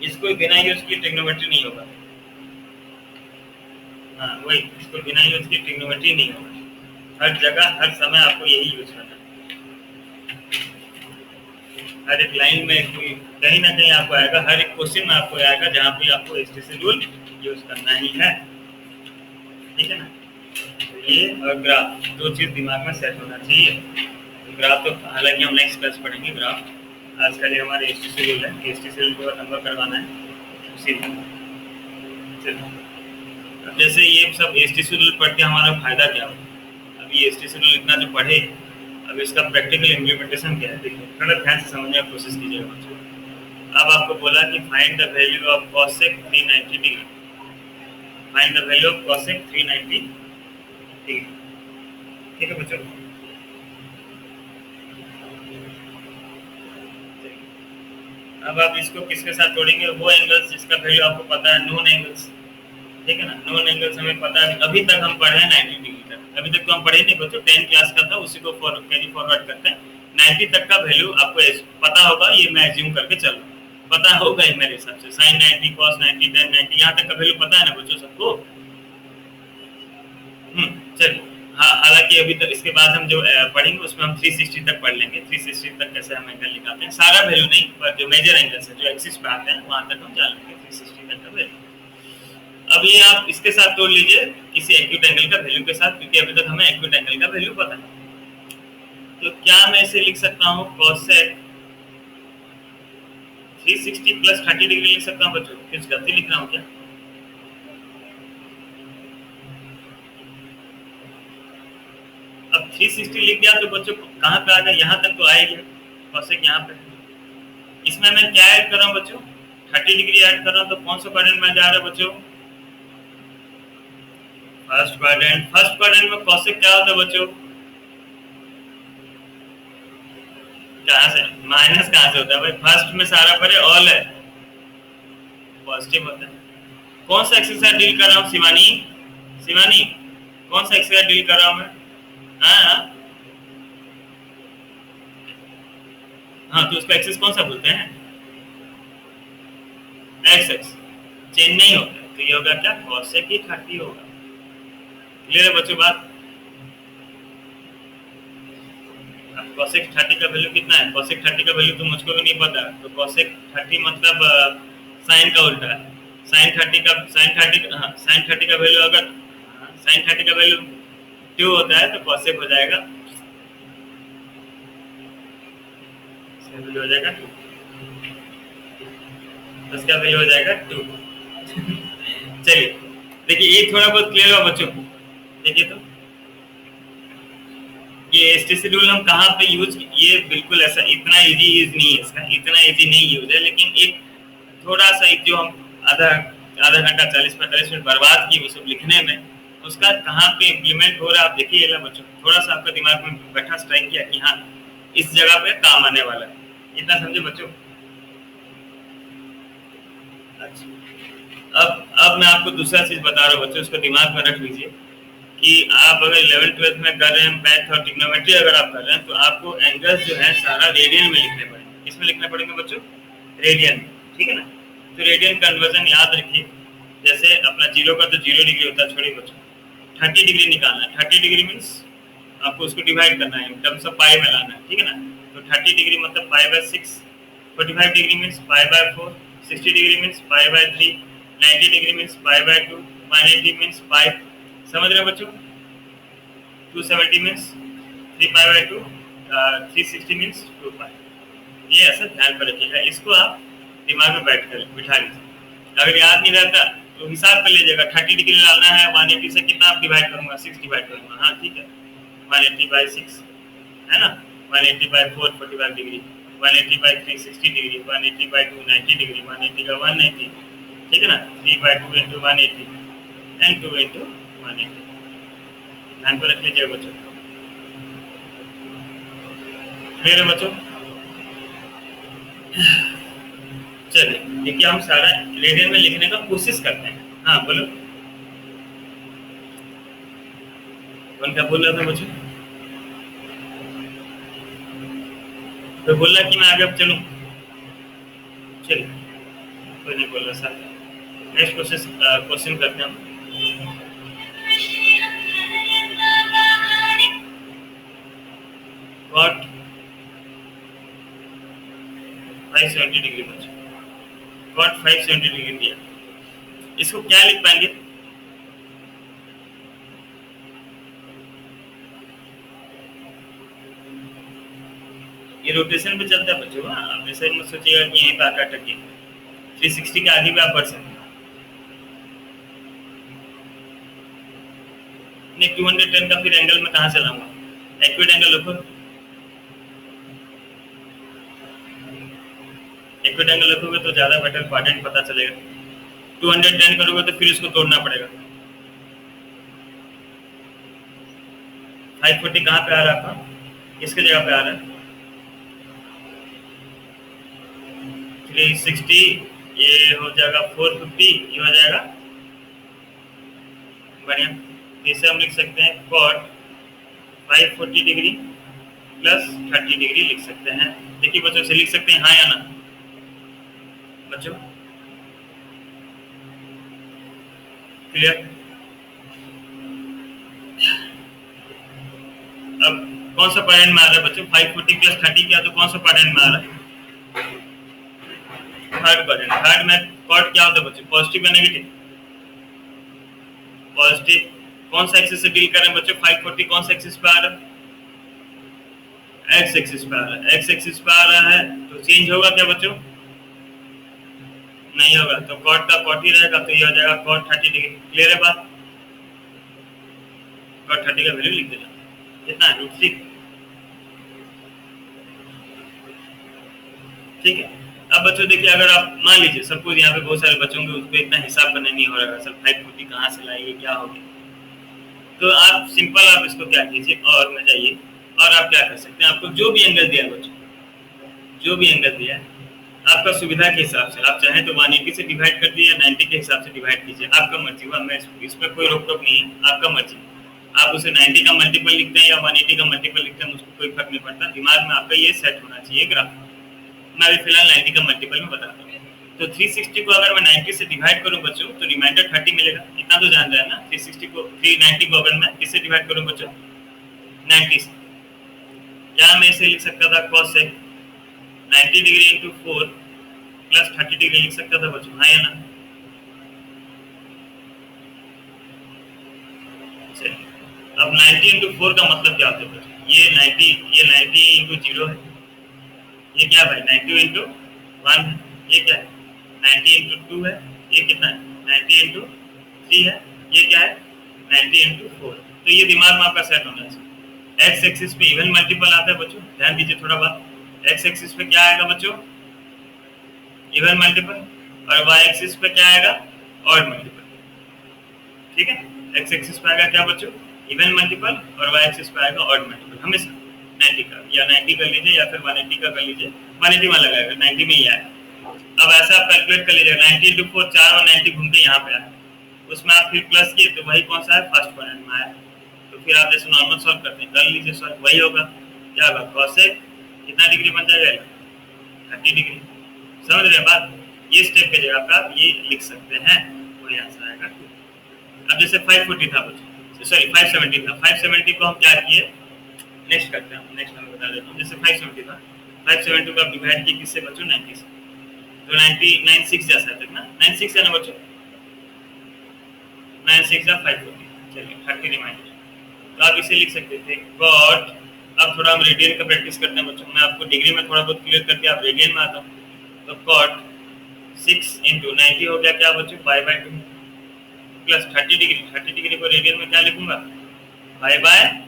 Speaker 1: इसको बिना यूज की ट्रिग्नोमेट्री नहीं होगा। हाँ वही, इसको बिना यूज की ट्रिग्नोमेट्री नहीं होगा। हर जगह हर समय आपको यही यूज करना है। हर एक लाइन में कोई कहीं ना कहीं आपको आएगा, हर एक क्वेश्चन में आपको आएगा जहाँ पे आपको एसटीसी रूल यूज करना ही है, ठीक है ना। तो ये और ग्राफ, दो चीज दिमाग में सेट होना चाहिए। ग्राफ तो हालांकि हम नेक्स्ट क्लास पढ़ेंगे ग्राफ, आज का जो हमारे एसटीसी रूल है, एसटीसी रूल को नंबर करवाना है उसी में। अब जैसे ये सब एसटीसी रूल पढ़ के हमारा फायदा क्या होगा? अभी एसटीसी रूल इतना जो पढ़े, अब इसका प्रैक्टिकल इम्प्लीमेंटेशन क्या है देखिए, थोड़ा ध्यान से समझने की कोशिश कीजिएगा बच्चों। अब आपको बोला कि find the value of cosec 390 degree, find the value of cosec 390 degree, ठीक है बच्चों। अब आप इसको किसके साथ जोड़ेंगे? वो एंगल्स जिसका वैल्यू आपको पता है, नोन एंगल्स, ठीक है ना। नोन एंगल्स हमें पता है, अभी तक हम पढ़े हैं 90 डिग्री तक, अभी तक तो हम पढ़े नहीं बच्चों, 10 क्लास का था उसी को कैरी फॉरवर्ड करते हैं। 90 तक का वैल्यू आपको पता होगा, ये मैं एज्यूम करके चल रहा हूँ, पता होगा ही मेरे हिसाब से। sin 90, cos 90, tan 90, यहाँ तक का वैल्यू पता है ना बच्चों सबको? चलिए हाँ, हालांकि अभी तक इसके बाद हम जो पढ़ेंगे उसमें हम 360 तक पढ़ लेंगे। 360 तक कैसे हम एंगल निकालते हैं, सारा वैल्यू नहीं पर जो मेजर एंगल्स है जो एक्सिस पे आते हैं वहां तक हम जान लेंगे 360 तक का वैल्यू। अब ये आप इसके साथ तोड़ लीजिए किसी एक्यूट एंगल का वैल्यू के साथ, क्योंकि अभी तक हमें एक्यूट एंगल का वैल्यू पता है। तो क्या मैं इसे लिख सकता हूँ cosec 360 प्लस 30 डिग्री लिख सकता हूँ बच्चों? कुछ गलती लिख रहा हूँ क्या? अब 360 लिख दिया तो बच्चों कहाँ पे आ गया? यहाँ तक तो आएगा, cosec यहाँ पे। इसमें मैं क्या ऐड कर रहा हूँ बच्चों? 30 डिग्री ऐड कर रहा हूँ, तो कौन सा क्वाड्रेंट में जा रहा है बच्चों? First quadrant. फर्स्ट क्वाड्रेंट में cosec क्या होता है बच्चों? कहाँ से माइनस कहाँ से होता है भाई? फर्स्ट में सारा परे ऑल है, पॉजिटिव होता है। कौन सा एक्सरसाइज डील कर रहा हूँ शिवानी? शिवानी कौन सा एक्सरसाइज डील कर रहा हूँ मैं? हाँ हाँ, तो उसका एक्सिस कौन सा बोलते हैं? X x. चेंज नहीं होता, तो ये होगा क्या? cosec की 30 होगा। क्लियर है बच्चों बात? अब cosec 30 का वैल्यू कितना है? cosec 30 का वैल्यू तो मुझको भी नहीं पता, तो cosec 30 मतलब साइन का उल्टा है। साइन 30 का वैल्यू अगर साइन 30 का वैल्यू 2 होता है तो cosec हो जाएगा, वैल्यू हो जाएगा 2, उसका वैल्यू हो जाएगा 2। चलिए देखिए, ये थोड़ा बहुत क्लियर हुआ बच्चों? देखिए तो ये एसटीसी रूल हम कहाँ पे यूज, ये बिल्कुल ऐसा इतना इजी यूज नहीं है, इसका इतना इजी नहीं यूज है, लेकिन एक थोड़ा सा एक जो हम आधा आधा घंटा 40-45 मिनट बर्बाद किए वो सब लिखने में, उसका कहाँ पे इम्प्लीमेंट हो रहा है आप देखिए। बच्चों थोड़ा सा आपका दिमाग में बैठा स्ट्राइक किया कि हाँ इस जगह पे काम आने वाला है, इतना समझे बच्चों? अच्छा, अब मैं आपको दूसरा चीज बता रहा हूँ बच्चों, उसको दिमाग में रख लीजिए कि आप अगर 11th-12th में कर रहे हैं मैथ और ट्रिग्नोमेट्री अगर आप कर रहे हैं तो आपको एंगल्स जो है सारा रेडियन में लिखने पड़ेंगे। किसमें लिखने पड़ेंगे बच्चों? रेडियन में, ठीक है ना? तो रेडियन कन्वर्जन याद रखिए, जैसे अपना जीरो का तो 0 डिग्री होता है, छोड़िए बच्चों, 30 डिग्री निकालना है। 30 डिग्री मीन्स आपको उसको डिवाइड करना है, इन टर्म्स ऑफ पाई में लाना है, ठीक है ना? तो 30 डिग्री मतलब pi, 45 degree means pi, 60 degree means pi, 90 degree means pi, 180 means pi. समझ रहे हो बच्चों? 270 मीन्स 3 पाई/2, 360 मीन्स 2 पाई। ये ऐसा ध्यान पर रखिएगा, इसको आप दिमाग में बैठ कर बिठा लीजिए। अगर याद नहीं रहता तो हिसाब कर लीजिएगा, 30 डिग्री डालना है, 180 से कितना आप डिवाइड करूंगा? 6 डिवाइड करूंगा, हाँ ठीक है, 180/6 है ना, 180/4 45 डिग्री, 180/3 60 डिग्री, 180/2 90 डिग्री, 180 का 190, ठीक है ना, 3/2 इंटू 180 एंड 2 इंटू 180। ध्यान पर रख लीजिए बच्चों। क्लियर है बच्चों? चलिए देखिए, हम सारा रेडियन में लिखने का कोशिश करते हैं। हाँ बोलो, कौन क्या बोल रहा था बच्चों? तो बोल रहा कि मैं आगे अब चलूँ? चलिए, कोई नहीं बोल रहा सर। नेक्स्ट क्वेश्चन करते हैं हम। कॉट 570 डिग्री बच्चों, कॉट 570 डिग्री दिया, इसको क्या लिख पाएंगे? ये रोटेशन पे चलता है बच्चों, आप ऐसे मत सोचिएगा कि यहीं पे आकर अटके, 360 के आगे भी आप बढ़ सकते हैं। नहीं, 210 का फिर एंगल में कहाँ से लाऊंगा? एक्यूट एंगल रखो, एक्यूट एंगल रखोगे तो ज्यादा बेटर क्वाड्रेंट पता चलेगा। 210 करोगे तो फिर इसको तोड़ना पड़ेगा। 540 कहाँ पे आ रहा था? किसके जगह पे आ रहा है? 360, ये हो जाएगा 450, ये हो जाएगा बढ़िया। इसे हम लिख सकते हैं कॉट 540 डिग्री प्लस 30 डिग्री लिख सकते हैं। देखिए बच्चों, से लिख सकते हैं हाँ या ना बच्चों? क्लियर? अब कौन सा क्वाड्रेंट में आ रहा है बच्चों? 540 प्लस 30 क्या, तो कौन सा क्वाड्रेंट में आ रहा है? Third quadrant. थर्ड में कॉर्ड क्या होता है बच्चों? पॉजिटिव या नेगेटिव? पॉजिटिव। कौन सा एक्सिस से डील कर रहे हैं बच्चों? 540 कौन सा एक्सिस पे आ रहा है? एक्स एक्सिस पे आ रहा है। एक्स एक्सिस पे आ रहा है तो चेंज होगा क्या बच्चों? नहीं होगा। तो कॉट का कॉट ही रहेगा, तो ये हो जाएगा कॉट 30 डिग्री। क्लियर है बात? कॉट 30 का वैल्यू लिख देना, कितना है? √3। ठीक है। अब बच्चों देखिए, अगर आप मान लीजिए सपोज यहाँ पे बहुत सारे बच्चों के उसको इतना हिसाब करने नहीं हो रहा है, सर 540 कहाँ से लाइए, क्या हो गया, तो आप सिंपल आप इसको क्या कीजिए, और में जाइए, और आप क्या कर सकते हैं, आपको जो भी एंगल दिया है बच्चों, जो भी एंगल दिया है आपका सुविधा के हिसाब से, आप चाहें तो 180 से डिवाइड कर दिए, 90 के हिसाब से डिवाइड कीजिए, आपका मर्जी हुआ। मैं इसमें कोई रोक टोक नहीं है, आपका मर्जी। आप उसे 90 का मल्टीपल लिखते हैं या 180 का मल्टीपल लिखते हैं, उसको कोई फर्क नहीं पड़ता। दिमाग में आपका ये सेट होना चाहिए ग्राफ। मैं अभी फिलहाल 90 का मल्टीपल में बताता हूँ। तो 360 को अगर मैं 90 से डिवाइड करूँ बच्चों, तो रिमाइंडर 30 मिलेगा। इतना तो जान रहे हैं ना। 390 को अगर मैं किससे डिवाइड करूँ बच्चों? 90 से। क्या मैं इसे लिख सकता था cos से 90 डिग्री इंटू 4 प्लस 30 डिग्री लिख सकता था बच्चों, हाँ या ना? अब 90 इंटू 4 का मतलब क्या होता है बच्चों? ये 90 इंटू 0 है। ये क्या भाई? 90 इंटू 1 है। ये क्या है? 90 इंटू 2 है। ये कितना है? 90 इंटू 3 है। ये क्या है? 90 इंटू 4। तो ये दिमाग में आपका सेट होना चाहिए। एक्स एक्सिस पे इवन मल्टीपल आता है बच्चों, ध्यान दीजिए थोड़ा बात। एक्स एक्सिस पे क्या आएगा बच्चों? Even multiple. और वाई एक्सिस पे क्या आएगा? Odd multiple. ठीक है। एक्स एक्सिस पे आएगा क्या बच्चों? इवन मल्टीपल, और वाई एक्सिस पे आएगा ऑड मल्टीपल हमेशा। 90 का या 90 कर लीजिए या फिर 180 का कर लीजिए, 180 में लगाएगा, 90 में ही आएगा। अब ऐसा आप कैलकुलेट कर लीजिए, 90 इंटू 4 4 और 90 घूम के यहाँ पे आया, उसमें आप फिर प्लस किए तो वही कौन सा है? फर्स्ट क्वाड्रेंट में आया। तो फिर आप जैसे नॉर्मल सॉल्व करते हैं कर लीजिए सॉल्व, वही होगा। क्या होगा? कॉसेक कितना डिग्री बन जाएगा? 30 डिग्री। समझ रहे हैं बात? ये स्टेप के जगह पे आप ये लिख सकते हैं, वही आंसर आएगा। अब जैसे 540 था बच्चों, सॉरी 570 था, 570 को हम क्या किए, नेक्स्ट करते हैं। नेक्स्ट मैं बता देता हूँ। जैसे 570 था, 570 को आप डिवाइड किए किससे बच्चों? 90 से। तो 96 जैसा तक ना, 96 है ना बच्चों? 96 या 540, चलिए 30 रिमाइंडर। तो आप इसे लिख सकते थे कॉट। अब थोड़ा हम रेडियन का प्रैक्टिस करते हैं बच्चों, मैं आपको डिग्री में थोड़ा बहुत क्लियर करके आप रेडियन में आता हूँ। तो कॉट 6 इंटू 90 हो गया क्या बच्चों? π/2 प्लस 30 डिग्री। 30 डिग्री को रेडियन में क्या लिखूंगा? π/6।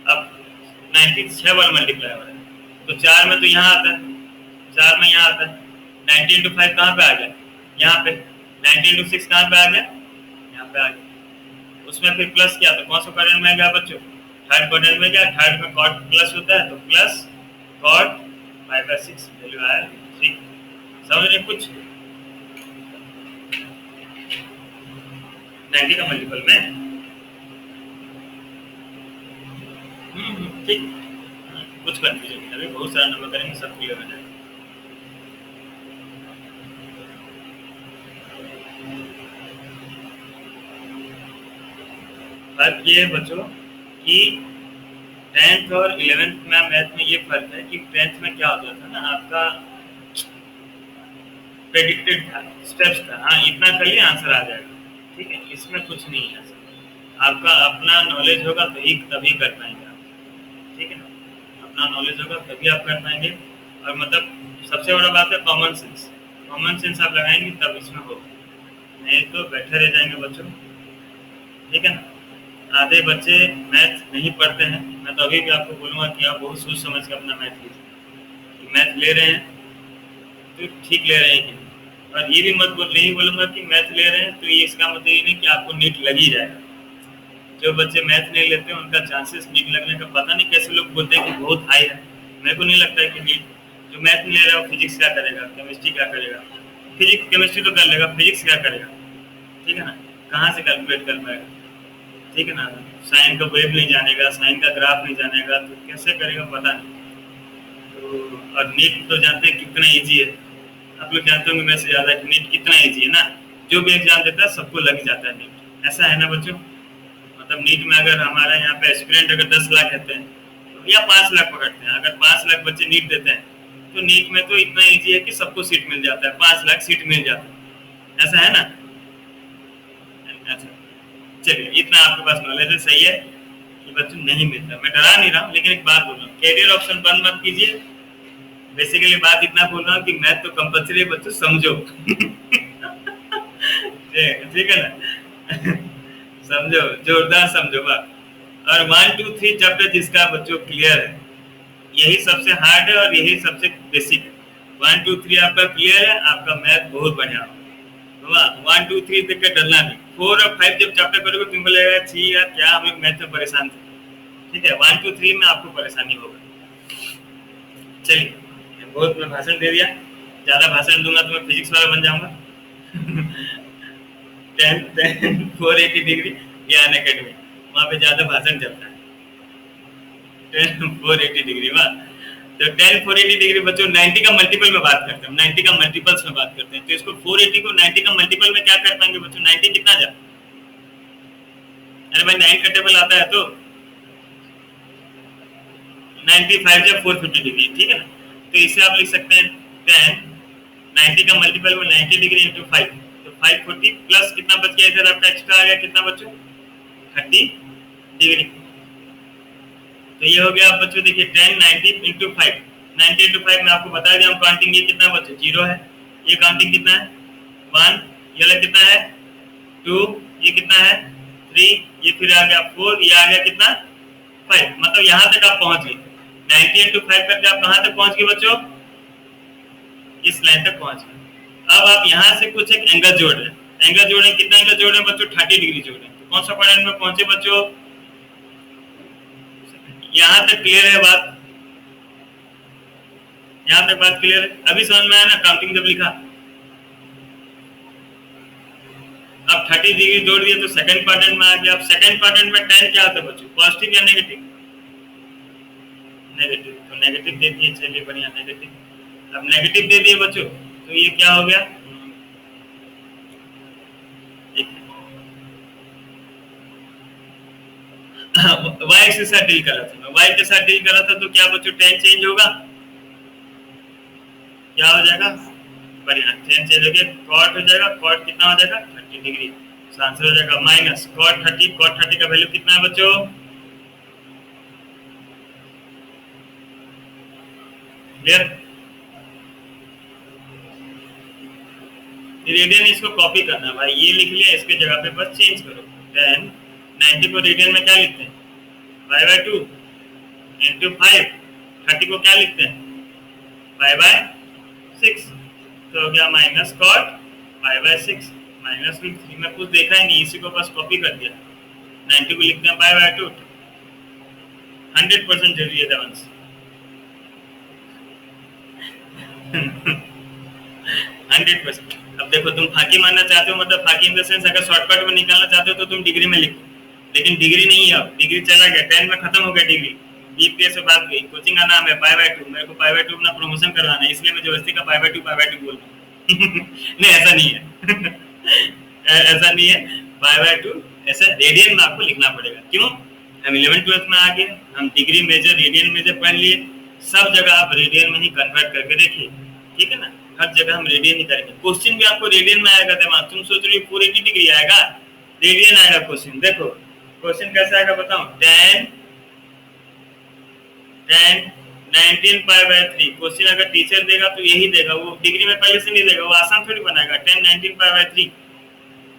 Speaker 1: अब 90 6 बार मल्टीप्लाई हो रहा है, तो 4 में तो यहाँ आता है, 4 में यहाँ आता है। 90 इंटू 5 कहाँ पे आ गया? यहाँ पे। 90 इंटू 6 कहाँ पे आ गया? यहाँ पे आ गया। उसमें फिर प्लस किया तो कौन सा क्वाड्रेंट में गया बच्चों? थर्ड क्वाड्रेंट में गया। थर्ड में कॉट प्लस होता है, तो प्लस कॉट π/6 वैल्यू आया 3। समझ रहे कुछ? 90 का मल्टीपल में ठीक। कुछ कंफ्यूजन नहीं, अभी बहुत सारा नंबर करेंगे, सब क्लियर हो जाएगा। बात ये है बच्चों कि 10th और 11th में मैथ में ये फर्क है कि 10th में क्या होता था ना, आपका प्रेडिक्टेड था, स्टेप्स था, हाँ इतना कर लिया आंसर आ जाएगा। ठीक है, इसमें कुछ नहीं है। आपका अपना नॉलेज होगा तो ही तभी कर पाएंगे आप। ठीक है ना, अपना नॉलेज होगा तभी आप कर पाएंगे। और मतलब सबसे बड़ा बात है कॉमन सेंस। कॉमन सेंस आप लगाएंगे तब इसमें होगा, नहीं तो बैठे रह जाएंगे बच्चों। ठीक है ना, आधे बच्चे मैथ नहीं पढ़ते हैं। मैं तो अभी भी आपको बोलूँगा कि आप बहुत सोच समझ के अपना मैथ लीजिए। मैथ ले रहे हैं तो ठीक ले रहे हैं कि, और ये भी मत नहीं बोलूँगा कि मैथ ले रहे हैं तो ये इसका मतलब ये नहीं कि आपको नीट लग ही जाएगा। जो बच्चे मैथ नहीं लेते हैं उनका चांसेस नीट लगने का पता नहीं कैसे लोग बोलते हैं कि बहुत हाई है। मेरे को नहीं लगता है कि नीट, जो मैथ नहीं ले रहा है फिजिक्स क्या करेगा, केमिस्ट्री क्या करेगा? फिजिक्स केमिस्ट्री तो कर लेगा, फिजिक्स क्या करेगा? ठीक है ना, कहाँ से कैलकुलेट कर पाएगा? ठीक है ना, साइन का वेव नहीं जानेगा, साइन का ग्राफ नहीं जानेगा, तो कैसे करेगा पता नहीं। तो और नीट तो जानते हैं कितना ईजी है, आप लोग जानते होंगे मैं से ज़्यादा कि नीट कितना ईजी है ना। जो भी एग्जाम देता है सबको लग जाता है नीट, ऐसा है ना बच्चों? मतलब नीट में अगर हमारा यहाँ पे एस्पिरेंट अगर 10 लाख रहते हैं या 5 लाख पकड़ते हैं, अगर 5 लाख बच्चे नीट देते हैं तो नीट में तो इतना ईजी है कि सबको सीट मिल जाता है, 5 लाख सीट मिल जाता है, ऐसा है ना। अच्छा, चलिए इतना आपके पास नॉलेज है, सही है कि बच्चों नहीं मिलता। मैं डरा नहीं रहा हूँ, लेकिन एक बात बोल रहा हूँ, कैरियर ऑप्शन बंद मत कीजिए। बेसिकली बात इतना बोल रहा हूँ कि मैथ तो कंपलसरी है, बच्चों समझो। ठीक है ना। समझो, जोरदार समझो बात। और 1 2 3 चैप्टर जिसका बच्चों क्लियर है, यही सबसे हार्ड है और यही सबसे बेसिक है। 1 2 3 आपका क्लियर है, आपका मैथ बहुत बढ़िया होगा। 1 2 3 देख के डरना नहीं। 4 और 5 जब चैप्टर करोगे तुमको लगेगा छी यार क्या हम लोग मैथ में परेशान थे। ठीक है, 1 2 3 में आपको परेशानी होगा। चलिए, बहुत मैं भाषण दे दिया, ज्यादा भाषण दूंगा तो मैं फिजिक्स वाला बन जाऊंगा। 10 480 डिग्री ज्ञान एकेडमी, वहाँ पे ज्यादा भाषण चलता है। 10 480 डिग्री वाह। तो 10 480 डिग्री बच्चों 90 का मल्टीपल में बात करते हैं, 90 का मल्टीपल्स में बात करते हैं। तो इसको 480 को 90 का मल्टीपल में क्या कर पाएंगे बच्चों? 90 कितना जा, अरे भाई 9 का टेबल आता है तो 95 जब 450 डिग्री, ठीक है ना। तो इसे आप लिख सकते हैं 10 90 का मल्टीपल में 90 डिग्री इंटू 5, तो 540 प्लस कितना बच गया इधर आपका एक्स्ट्रा आ गया, कितना बच्चों 30 डिग्री। तो ये हो गया आप बच्चों देखिए 10 90 इंटू 5, 90 इंटू 5 में आपको बता दिया हम काउंटिंग, ये कितना बच्चों 0 है, ये काउंटिंग कितना है 1, ये वाला कितना है 2, ये कितना है 3, ये फिर आ गया 4, ये आ गया कितना 5। मतलब यहाँ तक आप पहुंच गए 90 इंटू 5 करके आप कहाँ तक पहुंच गए बच्चों? इस लाइन तक पहुंच गए। अब आप यहाँ से कुछ एक एंगल जोड़ रहे हैं, एंगल जोड़ रहे हैं, कितना एंगल जोड़ रहे हैं बच्चों 30 डिग्री जोड़ रहे हैं। तो कौन सा पॉइंट में पहुंचे बच्चों? यहाँ तक क्लियर है बात? यहाँ तक बात क्लियर है? अभी समझ में आया ना काउंटिंग जब लिखा? अब 30 डिग्री जोड़ दिए तो सेकंड क्वाड्रेंट में आ गया। अब सेकंड क्वाड्रेंट में 10 क्या होता है बच्चों? पॉजिटिव या नेगेटिव? नेगेटिव, तो नेगेटिव दे दिए, चलिए बढ़िया नेगेटिव। अब नेगेटिव दे दिए बच्चों तो ये क्या हो गया, y एक्सिस से डील कर रहा था, y के साथ डील कर रहा था, तो क्या बच्चों 10 चेंज होगा, क्या हो जाएगा बढ़िया 10 चेंज हो गया, कॉट हो जाएगा, कॉट कितना हो जाएगा 30 डिग्री। आंसर हो जाएगा माइनस कॉट 30, कॉट 30 का वैल्यू कितना है बच्चों? क्लियर? रेडियन इसको कॉपी करना भाई, ये लिख लिया, इसके जगह पे बस चेंज करो। 10 90 को रेडियन में क्या लिखते हैं 5/2 इंटू 5, 30 को क्या लिखते हैं 5/6, तो हो गया माइनस कॉट 5/6 माइनस रूट 3 में कुछ देखा ही नहीं, इसी को बस कॉपी कर दिया। 90 को लिखते हैं 5/2, 100% जरूरी है देवांश। 100%। अब देखो तुम फाकी मानना चाहते हो, मतलब फाकी इन द सेंस अगर शॉर्टकट में निकालना चाहते हो तो तुम डिग्री में लिखो, लेकिन डिग्री नहीं है, अब डिग्री चला गया, 10 में खत्म हो गया डिग्री। बीपीएस से बात गई, कोचिंग का नाम है 5/2, मेरे को 5/2 अपना प्रमोशन करवाना है, इसलिए मैं जबरदस्ती का 5/2 बोल रहा हूँ। नहीं ऐसा नहीं है। ऐसा नहीं है 5/2, ऐसा रेडियन में आपको लिखना पड़ेगा। क्यों? हम 11th 12th में आ गए, हम डिग्री मेजर रेडियन मेजर पढ़ लिए, सब जगह आप रेडियन में ही कन्वर्ट करके देखिए, ठीक है ना। हर जगह हम रेडियन ही करेंगे। क्वेश्चन भी आपको रेडियन में आएगा, दिमाग तुम सोच रही हो 480 डिग्री आएगा, रेडियन आएगा क्वेश्चन। देखो क्वेश्चन कैसा आएगा बताओ, 10 19 π/3। क्वेश्चन अगर टीचर देगा तो यही देगा, वो डिग्री में पहले से नहीं देगा, वो आसान थोड़ी बनाएगा। 10 19 π/3।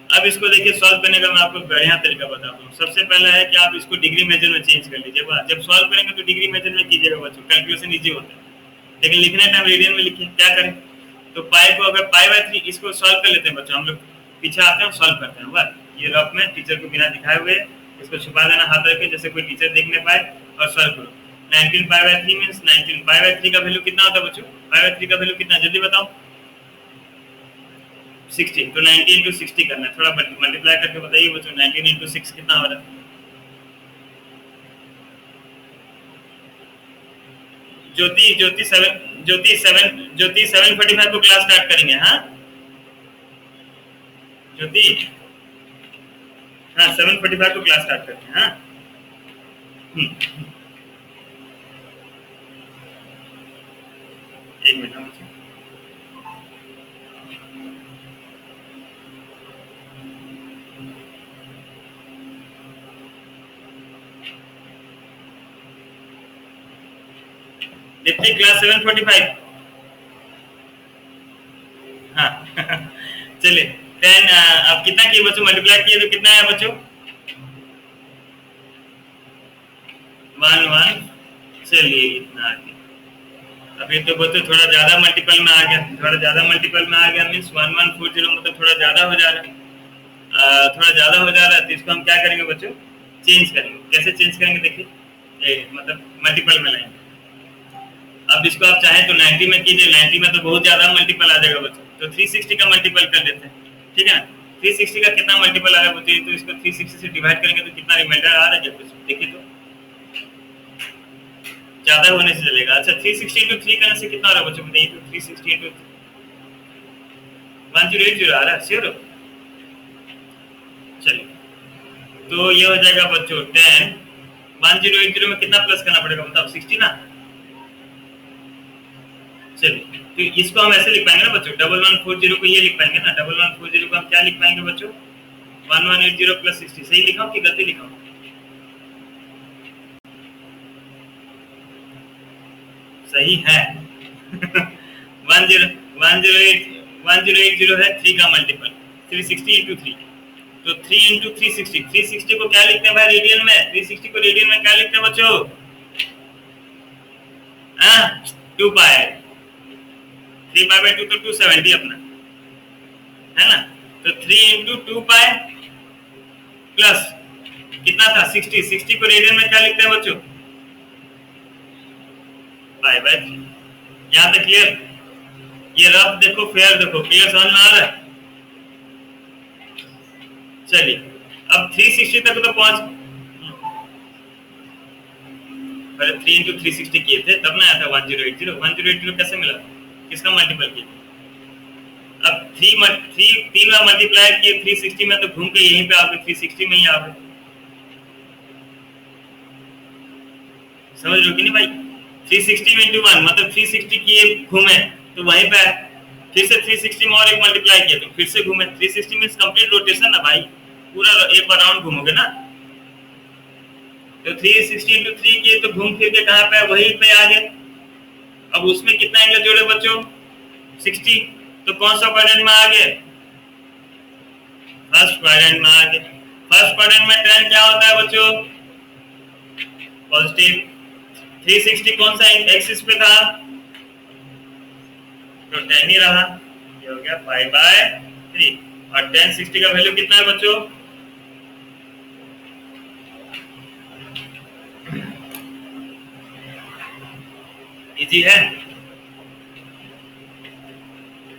Speaker 1: अब इसको देखिए सॉल्व करने का मैं आपको बढ़िया तरीका बताता हूँ। सबसे पहला है कि आप इसको डिग्री मेजर में चेंज कर लीजिए, जब सॉल्व करेंगे तो डिग्री मेजर में कीजिएगा बच्चों, कैलकुलेशन इजी होता है, लेकिन लिखने टाइम रेडियन में लिखिए। क्या करें तो पाई को अगर π/3 इसको सॉल्व कर लेते हैं बच्चों, हम लोग पीछे आते हैं सॉल्व करते हैं। बस ये रफ में टीचर को बिना दिखाए हुए इसको छुपा देना, हाथ रख के जैसे कोई टीचर देख नहीं पाए, और सॉल्व करो। 19 π/3 मींस 19 π/3 का वैल्यू कितना होता है बच्चों? π/3 का वैल्यू कितना जल्दी बताओ? 60। तो 90 इंटू 60 करना है, थोड़ा मल्टीप्लाई करके बताइए बच्चों, 19 इंटू 6 कितना हो रहा है? ज्योति 7:45 को क्लास स्टार्ट करेंगे। हाँ ज्योति हाँ 7:45 को क्लास स्टार्ट करते हैं। हाँ एक मिनट मुझे कितनी क्लास 7:45। हाँ चलिए 10 अब कितना किए बच्चों, मल्टीप्लाई किए तो कितना है बच्चों 1 1। चलिए इतना आ गया। अभी तो बच्चों थोड़ा ज्यादा मल्टीपल में आ गया, थोड़ा ज्यादा मल्टीपल में आ गया मीन्स 1140 मतलब थोड़ा ज्यादा हो जा रहा है। थोड़ा ज्यादा हो जा रहा है तो इसको हम क्या करेंगे बच्चों, चेंज करेंगे। कैसे चेंज करेंगे देखिए, मतलब मल्टीपल में लाएंगे। अब इसको आप चाहें तो 90 में कीजिए, 90 में तो बहुत ज्यादा मल्टीपल आ जाएगा बच्चों, तो 360 का मल्टीपल कर लेते हैं। ठीक है ना, 360 का कितना मल्टीपल आ रहा है बच्चों, तो इसको 360 से डिवाइड करेंगे तो कितना रिमाइंडर आ रहा है जब देखिए तो ज्यादा होने से चलेगा। अच्छा 360 इंटू 3 करने से कितना आ रहा है बच्चों बताइए तो, 360 इंटू 1080 आ रहा है श्योर। चलिए तो ये हो जाएगा बच्चों 10 1080 में कितना प्लस करना पड़ेगा मतलब 60 ना। चलिए तो इसको हम ऐसे लिख पाएंगे ना बच्चों, 1140 को ये लिख पाएंगे ना, 1140 को हम क्या लिख पाएंगे बच्चों 1180 प्लस 60। सही लिखा हूं कि गलती लिखा हूं? सही है 1080 है 3 का मल्टीपल 360 इंटू 3, तो 3 इंटू 360, 360 को क्या लिखते हैं भाई रेडियन में, 360 को रेडियन में क्या लिखते हैं बच्चों 2 पाई, 3 पाई बाई 2 तो 270 अपना है ना। तो 3 इंटू 2 पाई प्लस कितना था 60, 60 को रेडियन में क्या लिखते हैं बच्चों पाई बाई 3। यहाँ तक क्लियर? ये रफ देखो फेयर देखो, क्लियर समझ में आ रहा है? चलिए अब 360 तक तो पहुंच, पहले 3 इंटू 360 किए थे तब ना आया था 1080। 1080 कैसे मिला, किसका मल्टीपल किया? अब 3 बार मल्टीप्लाई किए 360 में तो घूम के यहीं पे आ गए, 360 में ही आ गए। समझ लो कि नहीं भाई, 360 इंटू 1 मतलब 360 किए घूमे तो वहीं पे फिर से 360 में और एक मल्टीप्लाई किया तो फिर से घूमे। 360 मींस कंप्लीट रोटेशन ना भाई, पूरा एक बार राउंड घूमोगे ना। तो 360 इंटू 3 किए तो घूम फिर के कहाँ पे वहीं पे आ गए। अब उसमें कितना एंगल जोड़े बच्चों 60, तो कौन सा क्वाड्रेंट में आ गए फर्स्ट क्वाड्रेंट में आ गए। फर्स्ट क्वाड्रेंट में tan क्या होता है बच्चों पॉजिटिव। 360 कौन सा एक्सिस पे था तो tan ही रहा, ये हो गया पाई बाय 3। और tan 60 का वैल्यू कितना है बच्चों इजी है।